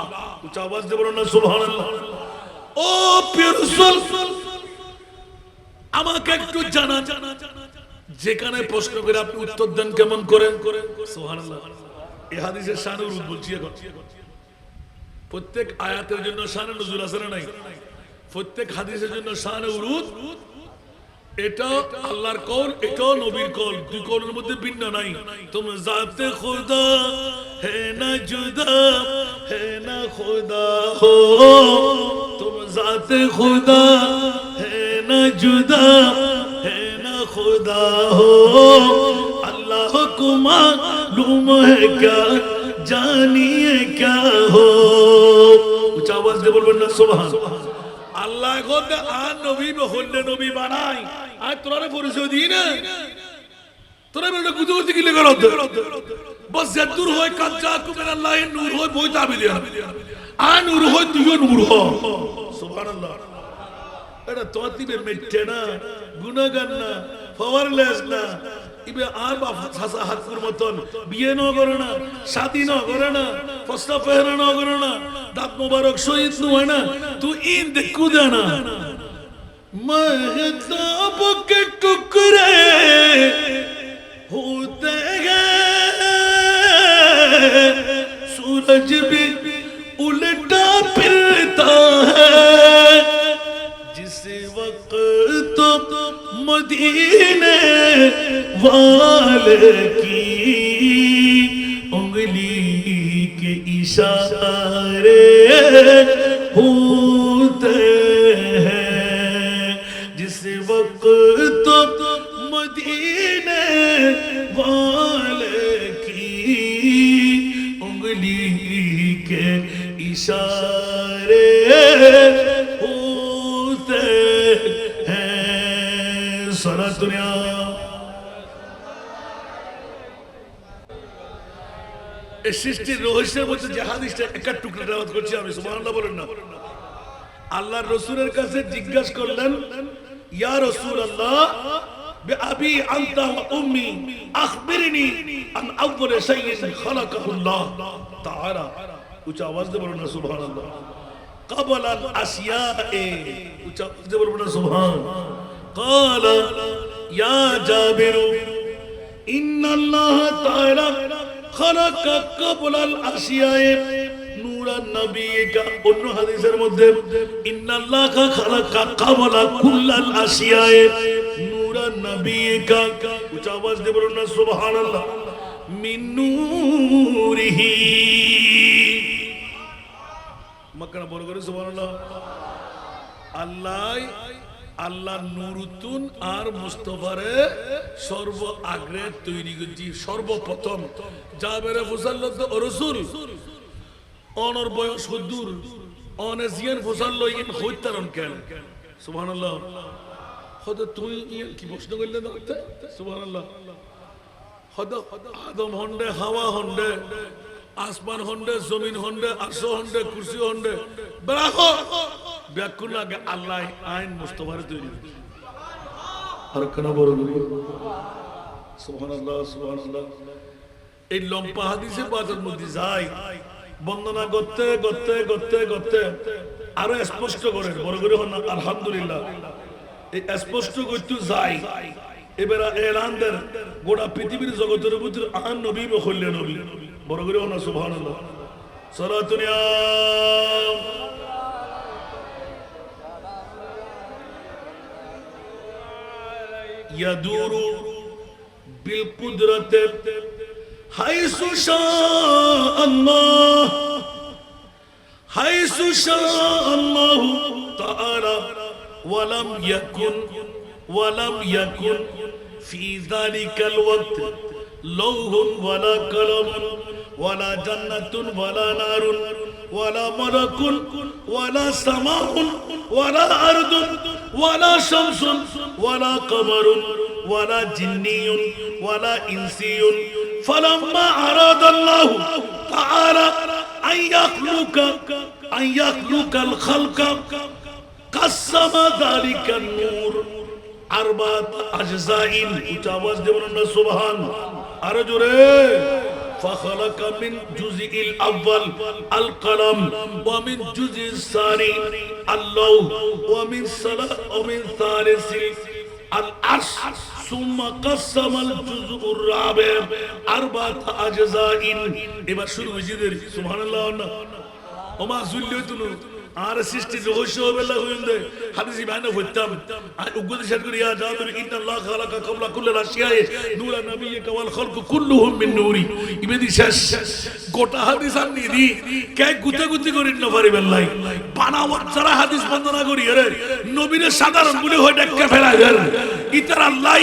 جواز دبرنا سبحان الله ও প্রিয় রাসূল আমাকে একটু জানা, যেখানে প্রশ্ন করে আপনি উত্তর দেন কেমন করেন। সুবহানাল্লাহ। এই হাদিসের শান উরুদ বলছি এখন। প্রত্যেক আয়াতের জন্য শানে নুজুল আছে না নাই? প্রত্যেক হাদিসের জন্য শানে উরুদ। এটা আল্লাহর কওল, এটা নবীর কওল, দুই কওলের মধ্যে ভিন্ন নাই। তুম জাতে খুদা হে না জুদা হে না খুদা হো, তুম জাতে খুদা হে না জুদা হে না খুদা হো, আল্লাহ কো মালूम है क्या জানিয়ে क्या हो। উচ্চ আওয়াজ দিয়ে বলবেন না সুবহান। আল্লাহ গোদে আর নবী হলে নবী বানাই, আর তোরা পরিচয় দিই না, তোরা বলে গুজরতি কি লেগে রদ বস জাদুর হয় কাজা কুমের আল্লাহ নূর হয় বই তাবি দিয়া আর নূর হয় তুইও নূর হ। সুবহানাল্লাহ। এটা তোতিবে মেটে না, গুনাহগার না, পাওয়ারলেস না। ইবে আর বাপ হাসা হাতপুর মতন বিয়ে ন করে না, শাদি ন করে না, প্রস্তাব পেহরা ন করে না, দাঁত মোবারক শহীদ ন হয় না, তুই ইন দেখু দেনা महताब के टुकड़े होते हैं, सूरज भी उल्टा फिरता है, जिस वक्त तो मदीने वाले की उंगली के इशारे होते हैं, जिस वक्त तो मदीने वाले की उंगली के इशारे होते हैं। सारा दुनिया সৃষ্টির রহস্যের মধ্যে যে হাদিসটা একটা টুকরা তেলাওয়াত করছি আমি, সুবহানাল্লাহ বলেন না। আল্লাহর রাসূলের কাছে জিজ্ঞাসা করলেন, ইয়া রাসূলুল্লাহ বিআবি আনতা ওয়া উম্মি আখবিরনি আন আউয়াল শাইইন খালাকাহুল্লাহ তাআলা। উচ্চ আওয়াজ দিয়ে বলুন না সুবহানাল্লাহ। ক্বাবলা আল আশিয়াএ, উচ্চ আওয়াজ দিয়ে বলুন না সুবহান। ক্বালা ইয়া জাবির ইন্নাল্লাহ তাআলা খালাকা কাবলাল আশিয়ায়ে নূরান নবিয়িকা। অন্য হাদিসের মধ্যে ইন্নাল্লাহা খালাকা কাবলা কুল্লাল আশিয়ায়ে নূরান নবিয়িকা। উচ্চ আওয়াজ দিয়ে বলুন না সুবহানাল্লাহ। মিন নূরিহি, মাক্কানা বড় করে সুবহানাল্লাহ। আল্লাহ নুরুতুন আর মুস্তাফারে সর্ব আগ্রে তৈরি করছি। সর্বপ্রথম জাবেরে ফুসাল্লাত রাসূল অনর বয়স হুদুর অনেজিয়ান ফুসাল্ল ইন হইতারন কেন সুবহানাল্লাহ। হদ তুই কি প্রশ্ন করলে না সুবহানাল্লাহ। হদ আদম হন্ডে, হাওয়া হন্ডে, আসমান হন্ডে, জমিন হন্ডে, আরশ হন্ডে, কুরসি হন্ডে বরাকো ব্যাকুল আগে আল্লাহ আইন মুস্তাফারে তৈরি করেছে। আর কেন বড় সুবহানাল্লাহ সুবহানাল্লাহ। এই লম্বা হাদিসে বাজার মধ্যে যায় বন্দনা করতে করতে করতে করতে আরো স্পষ্ট করে বড় করে হন আলহামদুলিল্লাহ। এই স্পষ্ট করতে যায় এবার এলান দেন গোটা পৃথিবীর জগতের ভিতরে আন নবী হইলেন নবী। বড় করে হন সুবহানাল্লাহ। সালাতুন ইয়া ইয়াদুরু বিল কুদরতে হাইসু শাআ আল্লাহ, হাইসু শাআ আল্লাহ তাআলা ওয়ালাম ইয়াকুন ফি যালিকাল ওয়াক্ত লাউহুন ওয়ালা কালামুন ওয়ালা জান্নাতুন ওয়ালা নারুন ওয়ালা মালাকুন ওয়ালা সামাউন ওয়ালা আরদুন ওয়ালা শামসুন ওয়ালা কমারুন ওয়ালা জিন্নিয়ুন ওয়ালা ইনসিয়ুন ফালাম্মা আরাদাল্লাহু তাআলা আন ইয়াখলুকাল খালকা কাসসামা যালিকান নূর আরবাত আজজাইন। উচ্চ আওয়াজ দিয়ে বলুন না সুবহান। আরো জোরে। فخلق من جزء الأول القلم ومن جزء الثاني اللوح ومن ثالث العرش ثم قسم الجزء الرابع أربعة أجزاء। এবার শুরু হয়েছে সুবহানাল্লাহ। ওমা যুল্লিয়াতুন আর সৃষ্টি রহস্য বেলা হইন্দে হাদিস বায়ান হইতাম আর উগ্র শেয়ার করি ইয়া জাবির ইন্নাল্লাহ খালাকা কাবলা কুল্লি আশিয়ায়ে নূরা নবিয়্যিকা ওয়াল খালকু কুল্লুহুম মিন নূরি। ইবেদি শেষ গোটা হাদিস আনি দি কে গুতে গুতি করিন না পারি বেলাই বানাওয়ার যারা হাদিস বর্ণনা করি আরে নবীরে সাধারণ বলে হয় ডাক্কা ফেলাই দেন ইতার আল্লাহ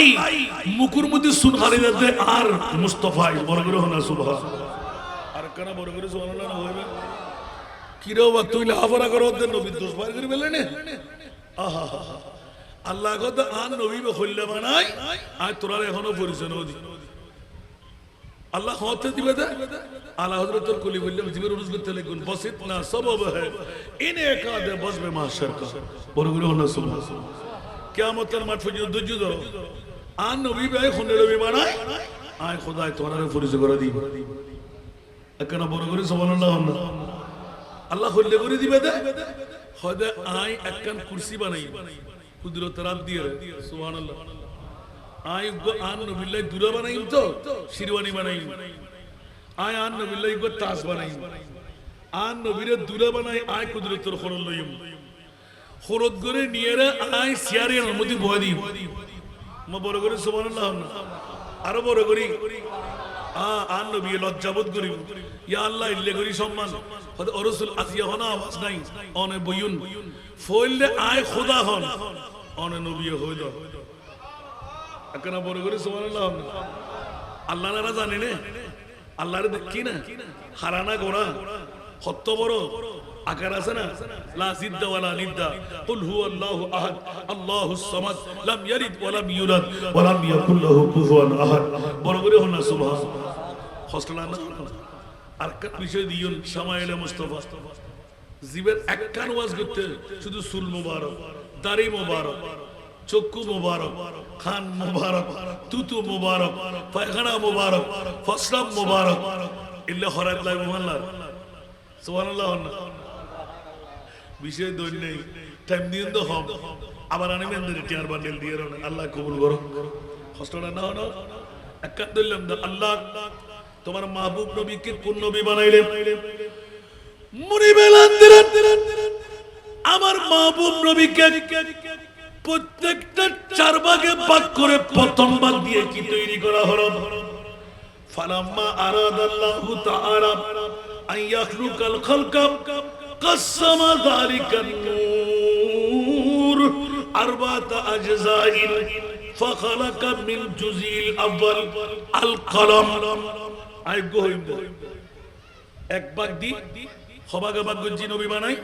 মুকুর মধ্যে সুনহারি দে আর মুস্তাফা বড় করে হনা সুবহান। আর কেন বড় করে সুবহানাল্লাহ না হইবে কিরো বা তুই লাফারা করো ওদের নবীর দোষ বার করে ফেলে নে। আহা আল্লাহ কথা আন নবী হইলে বানাই আর তোরা এখনো পরিচয় নদী আল্লাহ হতে দিবে দে। আলা হযরত তোর কলি বললাম জীবের রুজ করতে লাগুন বসিত না সবব है ইনে কাদে বসবে মাশার কা বড় করে হলো সুবহান। কিয়ামতের মাঠ পর্যন্ত ধৈর্য ধরো। আন নবী ভাই খুনে নবী বানাই আয় খোদাই তোরা পরিচয় করে দিব। কেন বড় করে সুবহানাল্লাহ। আল্লাহ হইলে করে দিবে দে হদে আই একখান কুরসি বানাই কুদরত রাত দিয়ে সুবহানাল্লাহ। আই গো আন নবিল্লাহ দুরা বানাই তো শিরওয়ানি বানাই। আই আন নবিল্লাহ গো তাস বানাই। আন নবীরে দুরা বানাই আই কুদরতর খরল লইম খরত করে নিয়ে রে আই সিয়ারের মধ্যে বয় দিই। মা বড় করে সুবহানাল্লাহ। আরো বড় করি আন নবী লজ্জাবোধ করি ইয়া আল্লাহ ইল্লে করি সম্মান হদ রাসূল আসিয়া হনা আওয়াজ নাই অনে বয়ুন ফইলে আয় খোদা হন অনে নবী হইল। একনা বড় করে সুবহানাল্লাহ। আল্লাহ না জানে নে আল্লাহর দেখি না হারানা গোরা কত বড় আকার আছে না লা জিদ্দা ওয়ালা নিদ্দা কুল হুয়াল্লাহু আহাদ আল্লাহুস সামাদ লাম ইয়ালিদ ওয়া লাম ইউলাদ ওয়া লাম ইয়াকুল লাহু কুফুয়ান আহাদ। বড় করে হন সুবহান। হসলা না আর একটা বিষয় দিয়ুন শামাইলে মুস্তাফা জীবের একখান ওয়াজ করতে শুধু চুল মোবারক দাড়ি মোবারক চক্ষু মোবারক খান মোবারক তুতু মোবারক পায়খানা মোবারক ফসলাম মোবারক ইল্লা হরাত লাই মোহাল্লা সুবহানাল্লাহ। বিষয় দৈন নেই টাইম দিন তো হম আবার আনিবেন টিয়ার বান্ডেল দিয়ে আল্লাহ কবুল করো। হসলা না হন একখান দিলাম আল্লাহ তোমার মাহবুব নবীকে কোন নবী বানাইলে? মুনিবেলান্দিরান আমার মাহবুব নবীকে প্রত্যেকটা 4 ভাগে ভাগ করে প্রথম ভাগ দিয়ে কি তৈরি করা হলো? ফালাম্মা আরাদাল্লাহু তাআলা আইয়াখলুকাল খালকা কাসসামা যালিকান নূর আরবাতা আজজাইন ফাখালাকা মিন জুজিল আউয়াল আল কলম। আই গোইন্দ এক ভাগ দি হবাগা ভাগ গজি নবী বানাই,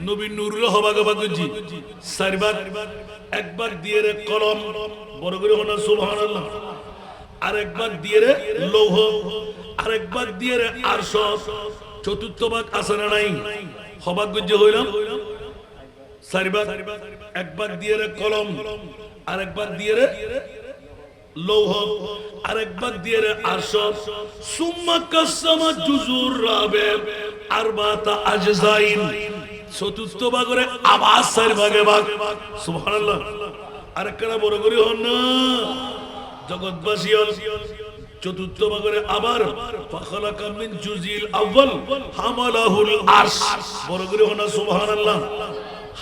নবী নূরুল হবাগা ভাগ গজি 4 ভাগ। এক ভাগ দিয়ে রে কলম, বড় করে হনা সুবহানাল্লাহ। আরেক ভাগ দিয়ে রে লৌহ, আরেক ভাগ দিয়ে রে আরশ। চতুর্থ ভাগ আছে না নাই? হবাগ গজি হইলাম 4 ভাগ। এক ভাগ দিয়ে রে কলম, আরেক ভাগ দিয়ে রে লৌহ, আরেক ভাগ দিয়ে রে আরশ। সুম্মা কাসসামা জুজুর রাবে আরবাতা আজজাইন। চতুর্থ ভাগ করে আবার 4 ভাগে ভাগ। সুবহানাল্লাহ। আরেকটা বড় করে হন না জগৎবাসী। চতুর্থ ভাগে আবার ফাখালাকা মিন জুজিল আউয়াল হামালাহুল আরশ। বড় করে হন না সুবহানাল্লাহ।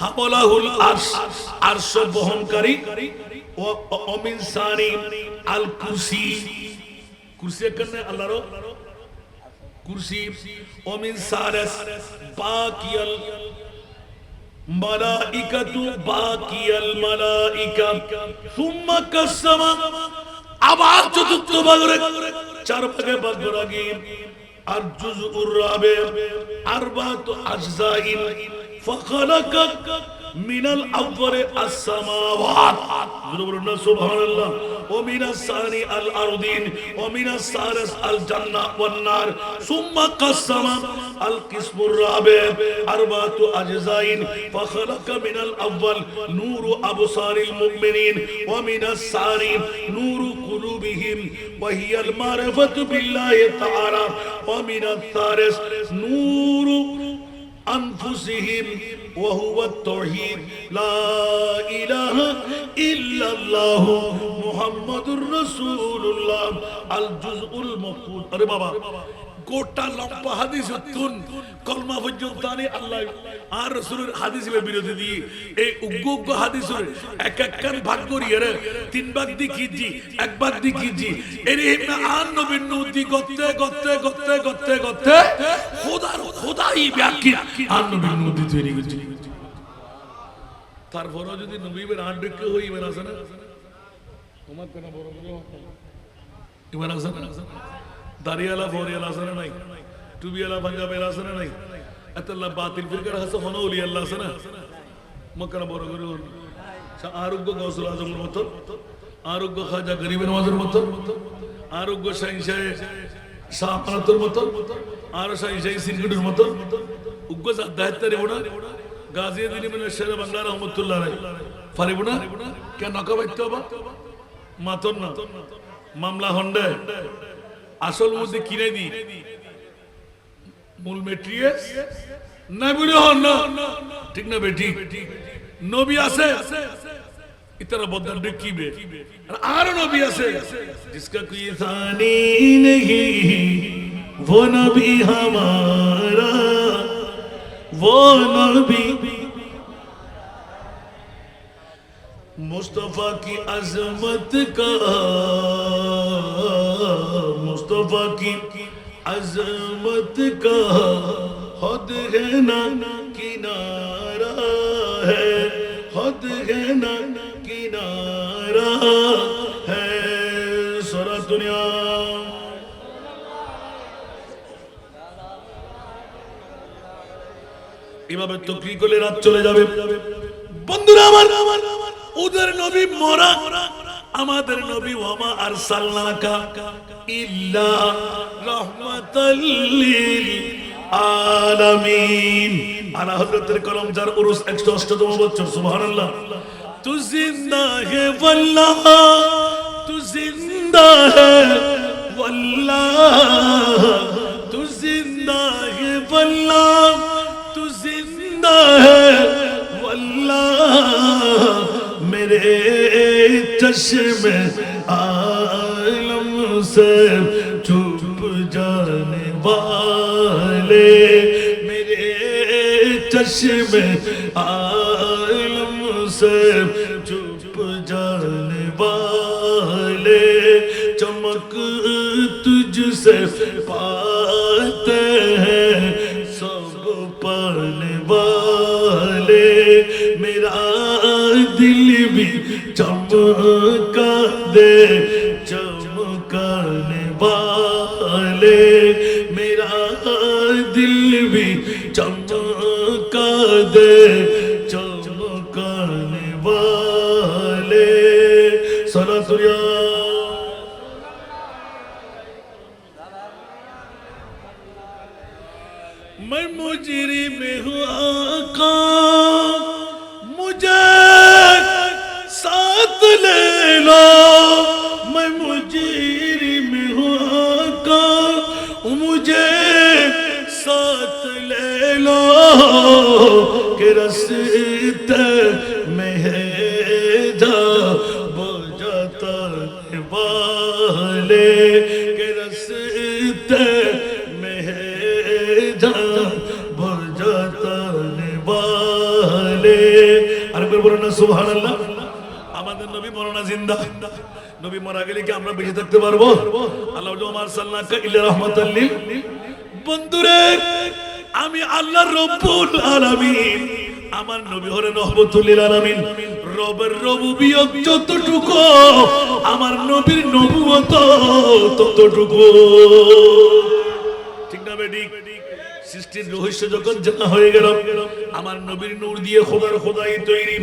হামালাহুল আরশ, আরশ বহনকারী। ও মিন সানি আল কুরসি, কুরসি কেনে আল্লাহর কুরসি। ও মিন সারাস বাকিয়াল মালাইকাতু বাকিয়াল মালাইকা। সুম্মা কাসসামা আবার চতুর্থ ভাগে 4 ভাগে ভাগ করা গিয়ে আর জুজউর রাবে আরবাতু আজজাইন ফাখালাকা মিনাল আউয়ালি আস-সামাওয়াত। সুবহানাল্লাহ। ও মিনাস সানি আল আরদিন ও মিনাস সারাস আল জান্নাহ ওয়ান নার। সুম্মা কাসসামা আল কিসমুর রাবে আরবাতু আজজাইন ফাখালাকা মিনাল আউয়াল নূরু আবসারিল মুমিনিন ওয়া মিনাস সানি নূরু কুলুবিহিম ওয়া হিয়াল মারিফাতু বিল্লাহি তাআলা ওয়া মিনাস সারাস নূরু أنفسهم وهو التوحيد لا إله إلا الله محمد رسول الله الجزء المفقود। अरे बाबा গোটা লম্বা হাদিস তুন কলমা পর্যন্ত আনি আল্লাহ আর রাসূলের হাদিসের বিরোধী দিয়ে এই উগ্গ হাদিসের এক এক কান ভাগ করিয়ে রে 3 ভাগ দি কিজি 1 ভাগ দি কিজি এর হিমনা আন নবীর নূতি গতে গতে গতে গতে গতে খোদাই ব্যাখ্যা আন নবীর নূতি তৈরি করছে। তারপরে যদি নবীর আড্ডকে হই এবার আছে না তোমার কেন বড় বড় এবার আছে না দাড়িয়ালা ফরিয়ালা আছে না নাই? টুবিয়ালা পাঞ্জাবেলা আছে না নাই? এতলা বাতিল ফিরকার হাসে হনো ওলি আল্লাহ আছে না? মক্কা বড় করে আরোগ্য গৌসুল আজমের মতো, আরোগ্য খাজা গরিবের নওয়াজের মতো, আরোগ্য শাহিন শাহ আমানতের মতো, আর শাহিন সিরকুটের মতো উগ্র দায়িত্বের বোনা গাজিয়াদিন ইবনে শের বাংলা রহমাতুল্লাহ আলাইহি পারিব না কেন নকা বাইতে হবে মাতন না মামলা হন্ডে আসল মধ্যে কিনে দি মূল মেট্রিয়াস না বলে হন না ঠিক না বে ঠিক নবী আছে इतना बदल की बे और नबी আছে जिसका कोई सानी नहीं वो नबी हमारा वो नबी मुस्तफा की अजमत का मुस्तफा की अजमत का हद है ना किनारा है हद है ना किनारा है सारा दुनिया এভাবে তকরি করলে রাত চলে যাবে বন্ধুরা আমার ওদের নবী মরা আমাদের নবী ওয়ামা আরসালনাকা ইল্লা রাহমাতাল লিল আলামিন আলা হযরতের কলম যার উরুস 108তম বছর সুবহানাল্লাহ तू जिंदा है वल्लाह तू जिंदा है वल्लाह तू जिंदा है वल्लाह तू जिंदा है वल्लाह मेरे चश्मे आलम से छुप जा वाले मेरे चश्मे आलम से चुप जाने वाले चमक तुझसे पाते हैं सब पाने वाले मेरा दिल भी चमका दे चमकाने वाले मेरा दिल भी चमका दे चमकाने वाले सलातुया मैं मुजरिम हूँ आका मुझे साथ ले लो मैं मुजरिम हूँ आका मुझे साथ ले लो कि रास्ते में है जा बजाता वाले कि रास्ते में है जा बजाता वाले আরেকবার বলুন না সুবহানাল্লাহ আমাদের নবী মরনা জিন্দা নবী মারা গেলে কি আমরা বেঁচে থাকতে পারবো আল্লাহ ওমার সাল্লাল্লাহু ইল্লা রাহমাতাল লিল বন্ধুরে আমি আল্লাহ রব্বুল আলামিন আমার নবী হলেন রহমতুল লিল আলামিন রবের রবুবিয়ত যতটুকু আমার নবীর নবুয়ত ততটুকু ঠিক না বেটি সৃষ্টির রহস্য যখন জানা হয়ে গেল আমার নবীর নূর দিয়ে খোদার খোদাই তৈরি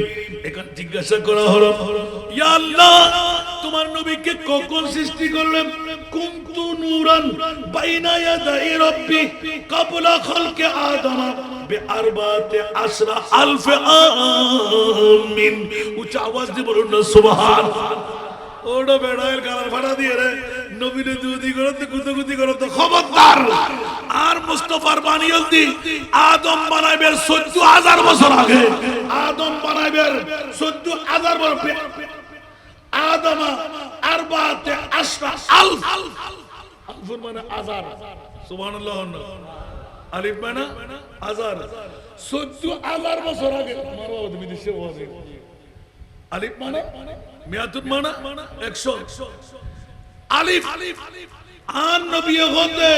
এখন জিজ্ঞাসা করা হলো ইয়া আল্লাহ তোমার নবীকে কখন সৃষ্টি করলেন কুনতু নূরান বাইনা ইয়াদাই রব্বি ক্বাবলা খালকি আদম বিআরবাতি আশরা আলফ আমিন উচ্চ আওয়াজ দিয়ে বলুন না সুবহানাল্লাহ ওটা বেড়ায়ের গালার ফাটা দিয়ে রে নবীরে দুদি করতে কুতকুতি করতে খবরদার আর মুস্তাফার বানিয়তি আদম বানাইবের 14000 বছর আগে আদম বানাইবের 14000 বছর আদম আরবাতে আশরা আলফ আলফ মানে হাজার সুবহানাল্লাহ আলিফ মানে হাজার 14000 বছর আগে মারবা বিদেশে বসে আলিফ মানে মিয়াতুন মানে 100 আলিফ আন নবী হতে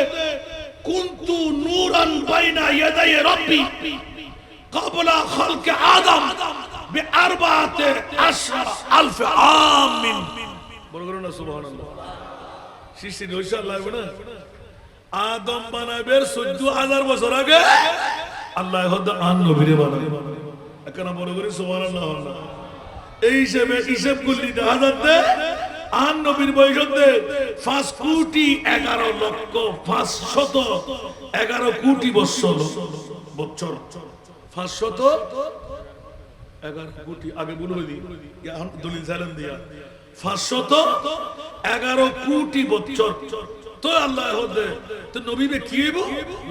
কুনতু নূরান বাইনা ইয়াদাই রব্বি ক্বাবলা খালকি আদম বিআরবাতি আশরা আলফ আমিন বড় করুন না সুবহানাল্লাহ সৃষ্টি রহস্য আল্লাহ বলে আদম বানাবের 14000 বছর আগে আল্লাহ হতে আন নবীরে বানাবে এখন বড় করে সুবহানাল্লাহ এই হিসাব করলি দেখা যাচ্ছে আন নবীর বয়স হতে 5 কোটি 11 লক্ষ 511 কোটি বছর 511 কোটি আগে বলে দিই এখন দলিল সালাম দিয়া 511 কোটি বছর তো আল্লাহ হতে তো নবী বে কি হইব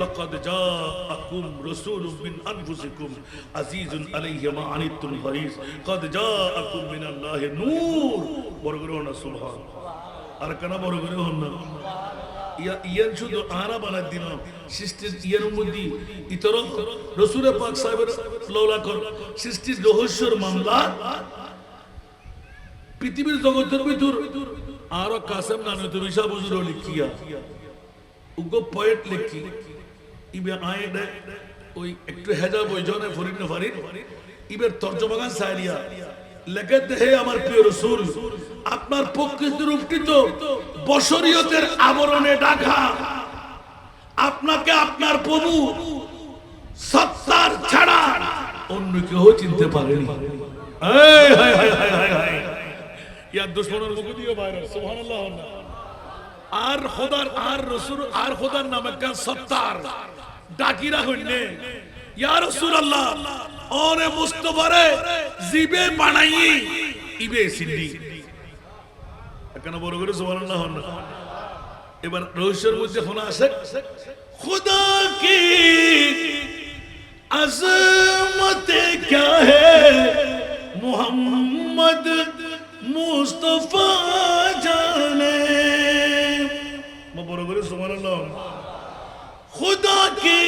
লাকাদ জাআকুম রাসূলুম মিন আনফুসিকুম আজিজুন আলাইহি মা আনিতুম হারিস কাদ জাআকুম মিনাল্লাহি নূর বড় করে না সুবহানাল্লাহ আর কেন বড় করে হন না ইয়ান শুধু আরা বানাই দিন সৃষ্টির ইয়ার মধ্যে ইতর রাসূল পাক সাহেবের লওলা কর সৃষ্টির রহস্যের মামলা পৃথিবীর জগতের ভিতর আরো কাসেম নামে তো ঋষা বুজুর লিখিয়া উগো পয়েট লিখি ইবে আয়ে দে ওই একটু হেজা বইজনে ফরিদ না ফরিদ ইবের তরজমাগান সাইরিয়া লেখতে হে আমার প্রিয় রাসূল আপনার প্রকৃত রূপটি তো বশরিয়তের আবরণে ঢাকা আপনাকে আপনার প্রভু সত্তার ছাড়া অন্য কেউ চিনতে পারেনি এই হায় হায় হায় হায় হায় ইয়ার দুশমনের মুখ দিয়ে বাইরে সুবহানাল্লাহ আর খোদার আর রাসূল আর খোদার নামে কান সত্তার ডাকিরা হইনে ইয়া রাসূলুল্লাহ ওরে মুস্তাফারে জিবে বানাই ইবে সিদ্ধি কেন বড় করে সুবহানাল্লাহ এবার রহস্যের মধ্যে শোনা আছে खुदा की अज़मत क्या है मोहम्मद मुस्तफा जाने बरोबर सुभान अल्लाह खुदा की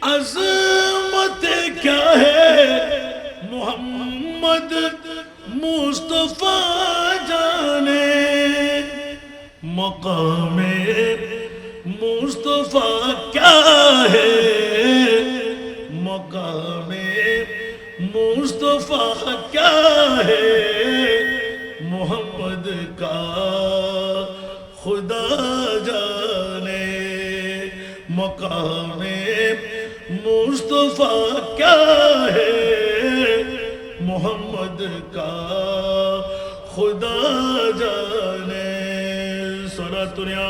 अज़मत क्या है मोहम्मद मुस्तफा जाने मकामे मुस्तफा क्या है मकामे मुस्तफा क्या है मोहम्मद का खुदा जाने मकामे मुस्तफा क्या है मोहम्मद का खुदा जाने सलातुनिया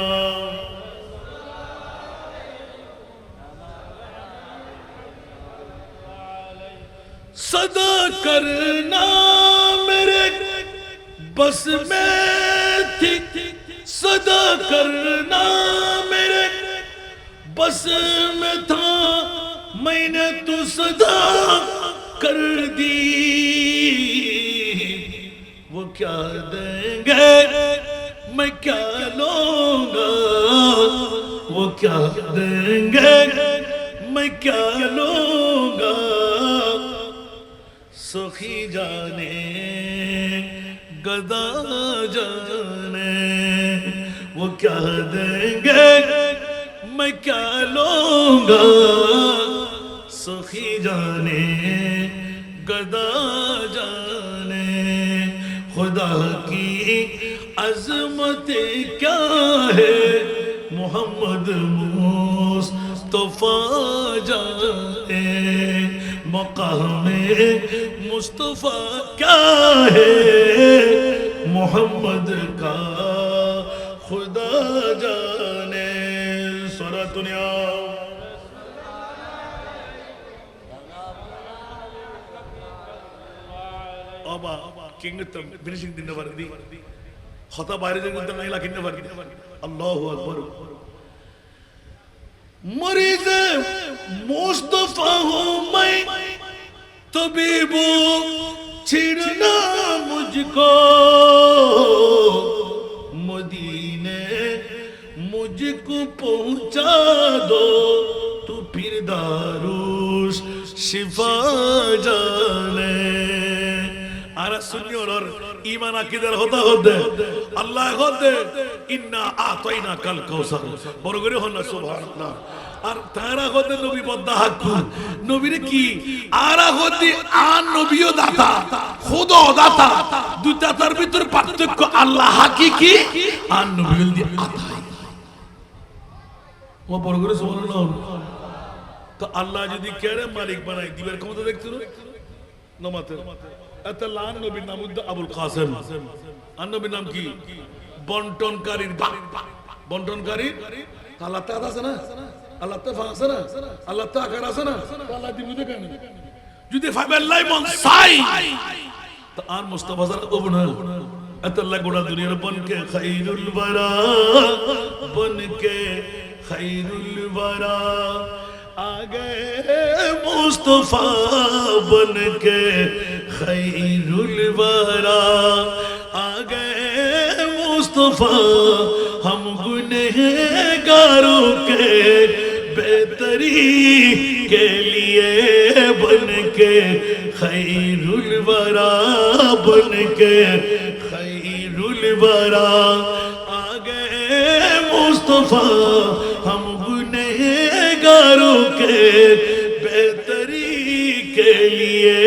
सदा करना मेरे बस में थी सदा करना मेरे बस में था मैंने तो सदा कर दी वो क्या देंगे मैं क्या लूंगा वो क्या देंगे मैं क्या लूंगा सखी जाने गदा जाने वो क्या देंगे मैं क्या लूंगा सखी जाने गदा जाने खुदा की अज़मत क्या है मोहम्मद मुस्तफा जाने मकामे मुस्तफा क्या है मोहम्मद का खुदा जाने सुरा दुनिया अबा किंगतम फिनिशिंग दिन वर्दी खता बाहर जगत नहीं लाकिन वर्दी अल्लाहु अकबर मरीज़ मुस्तफा हूँ मैं तबीबो छिड़ना मुझको मदीने मुझको पहुंचा दो तू फिर दारुस शिफा जाने आरा सुनियो और ईमान अकीदर होता होते अल्लाह होते इन्ना आतोइना कल कौसर बरगरे होना सुभान আর তারা হতে নবী বদ্দা হাকু নবীর কি আরা হতে আর নবীও দাতা খোদা দাতা দুই দাতার ভিতর পার্থক্য আল্লাহ হাকিকি আর নবী বলদি আতাই ও বড় করে সুবহানাল্লাহ তো আল্লাহ যদি কেরে মালিক বানাই দিবার ক্ষমতা দেখছো না মাতে এত লান নবীর নাম উদ্দ আবুল কাসেম আর নবীর নাম কি বন্টনকারীর বন্টনকারীর আল্লাহ তাআলা আছে না আল্লাহ তাআলা আছে না আল্লাহ তাআলা আছে না আল্লাহ দিবুতে কেন যদি ফাইবাল্লাহ মন সাই তো আর মুস্তাফা সারা ওবনা আল্লাহ গোটা দুনিয়ার বনকে খায়রুল ওয়ারা বনকে খায়রুল ওয়ারা आगे मुस्तफा बनके खैरुल वरा आगे मुस्तफा हम गुनहगारों के बेहतरी के लिए बनके खैरुल वरा बनके खैरुल वरा आगे मुस्तफा हम गुनहगारों के बेहतरी के लिए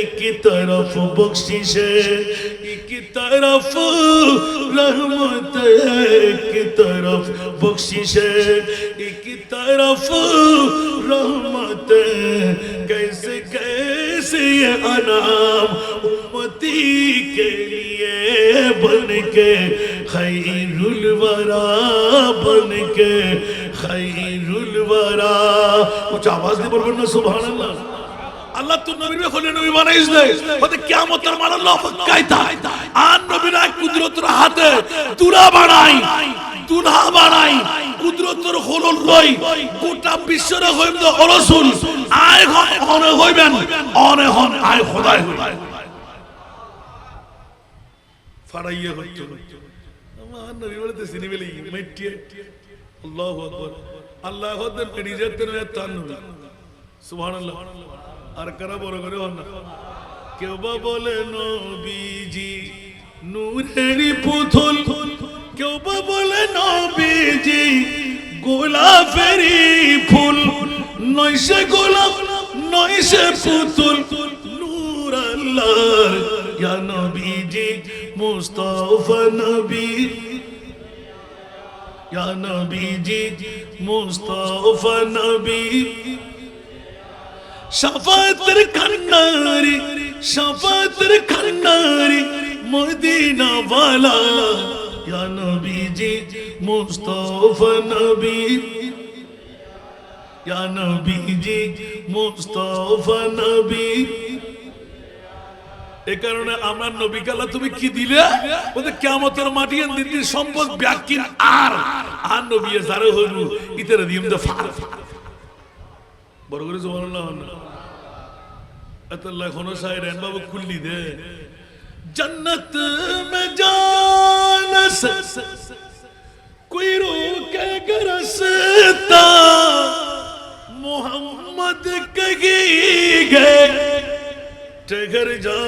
एक तरफ बख्शिश एक तरफ रहमत एक तरफ बख्शिश एक तरफ रहमत कैसे कैसे ये अनाम उम्मती के लिए बन के खैरुल वरा बन के खैरुल वरा कुछ आवाज नहीं बोल ना सुभान अल्लाह আল্লাহ তো নবীর খোলে নবী বানাইস দে ওতে কিয়ামতের মার আল্লাহ ফাকাইতা আর নবীর কুদরতের হাতে তুরা বানাই কুদরতের খোলন লই গোটা বিশ্বরে হইম দে রাসূল আয় হন হইবেন অনে হন আয় খোদাই হই ফারাইয়া হইতো আমার নবী বলতে সিনেবেলি মেটিয়ে আল্লাহু আকবার আল্লাহ হতে নিজের তান সুবহানাল্লাহ। আর কারা বড় করে হন না, কেউ বা বলে নবীজি নূরেরই পুতুল, কেউ বা বলে নবীজি গোলাপেরই ফুল, নয় সে গোলাপ নয় সে পুতুল, নূর আল্লাহর ইয়া নবীজি মুস্তাফা নবী, ইয়া নবীজি মুস্তাফা নবী, শাফাতের কান্নারি শাফাতের কান্নারি মদিনা ওয়ালা, ইয়া নবীজি মুস্তাফা নবী, ইয়া নবীজি মুস্তাফা নবী। এ কারণে আমার নবী কালা তুমি কি দিলে বলতে কিয়ামতের মাটি দিদি সম্পদ ব্যাকিন আর আর নবী যারে হইল ইতারে দিম দে ফার বড় করে সুবহানাল্লাহ। আল্লাহ কোন শায়র বাবু খুললি দে जन्नत में जाने से कोई रोके रस्ता, मोहम्मद कही गए ठहर जा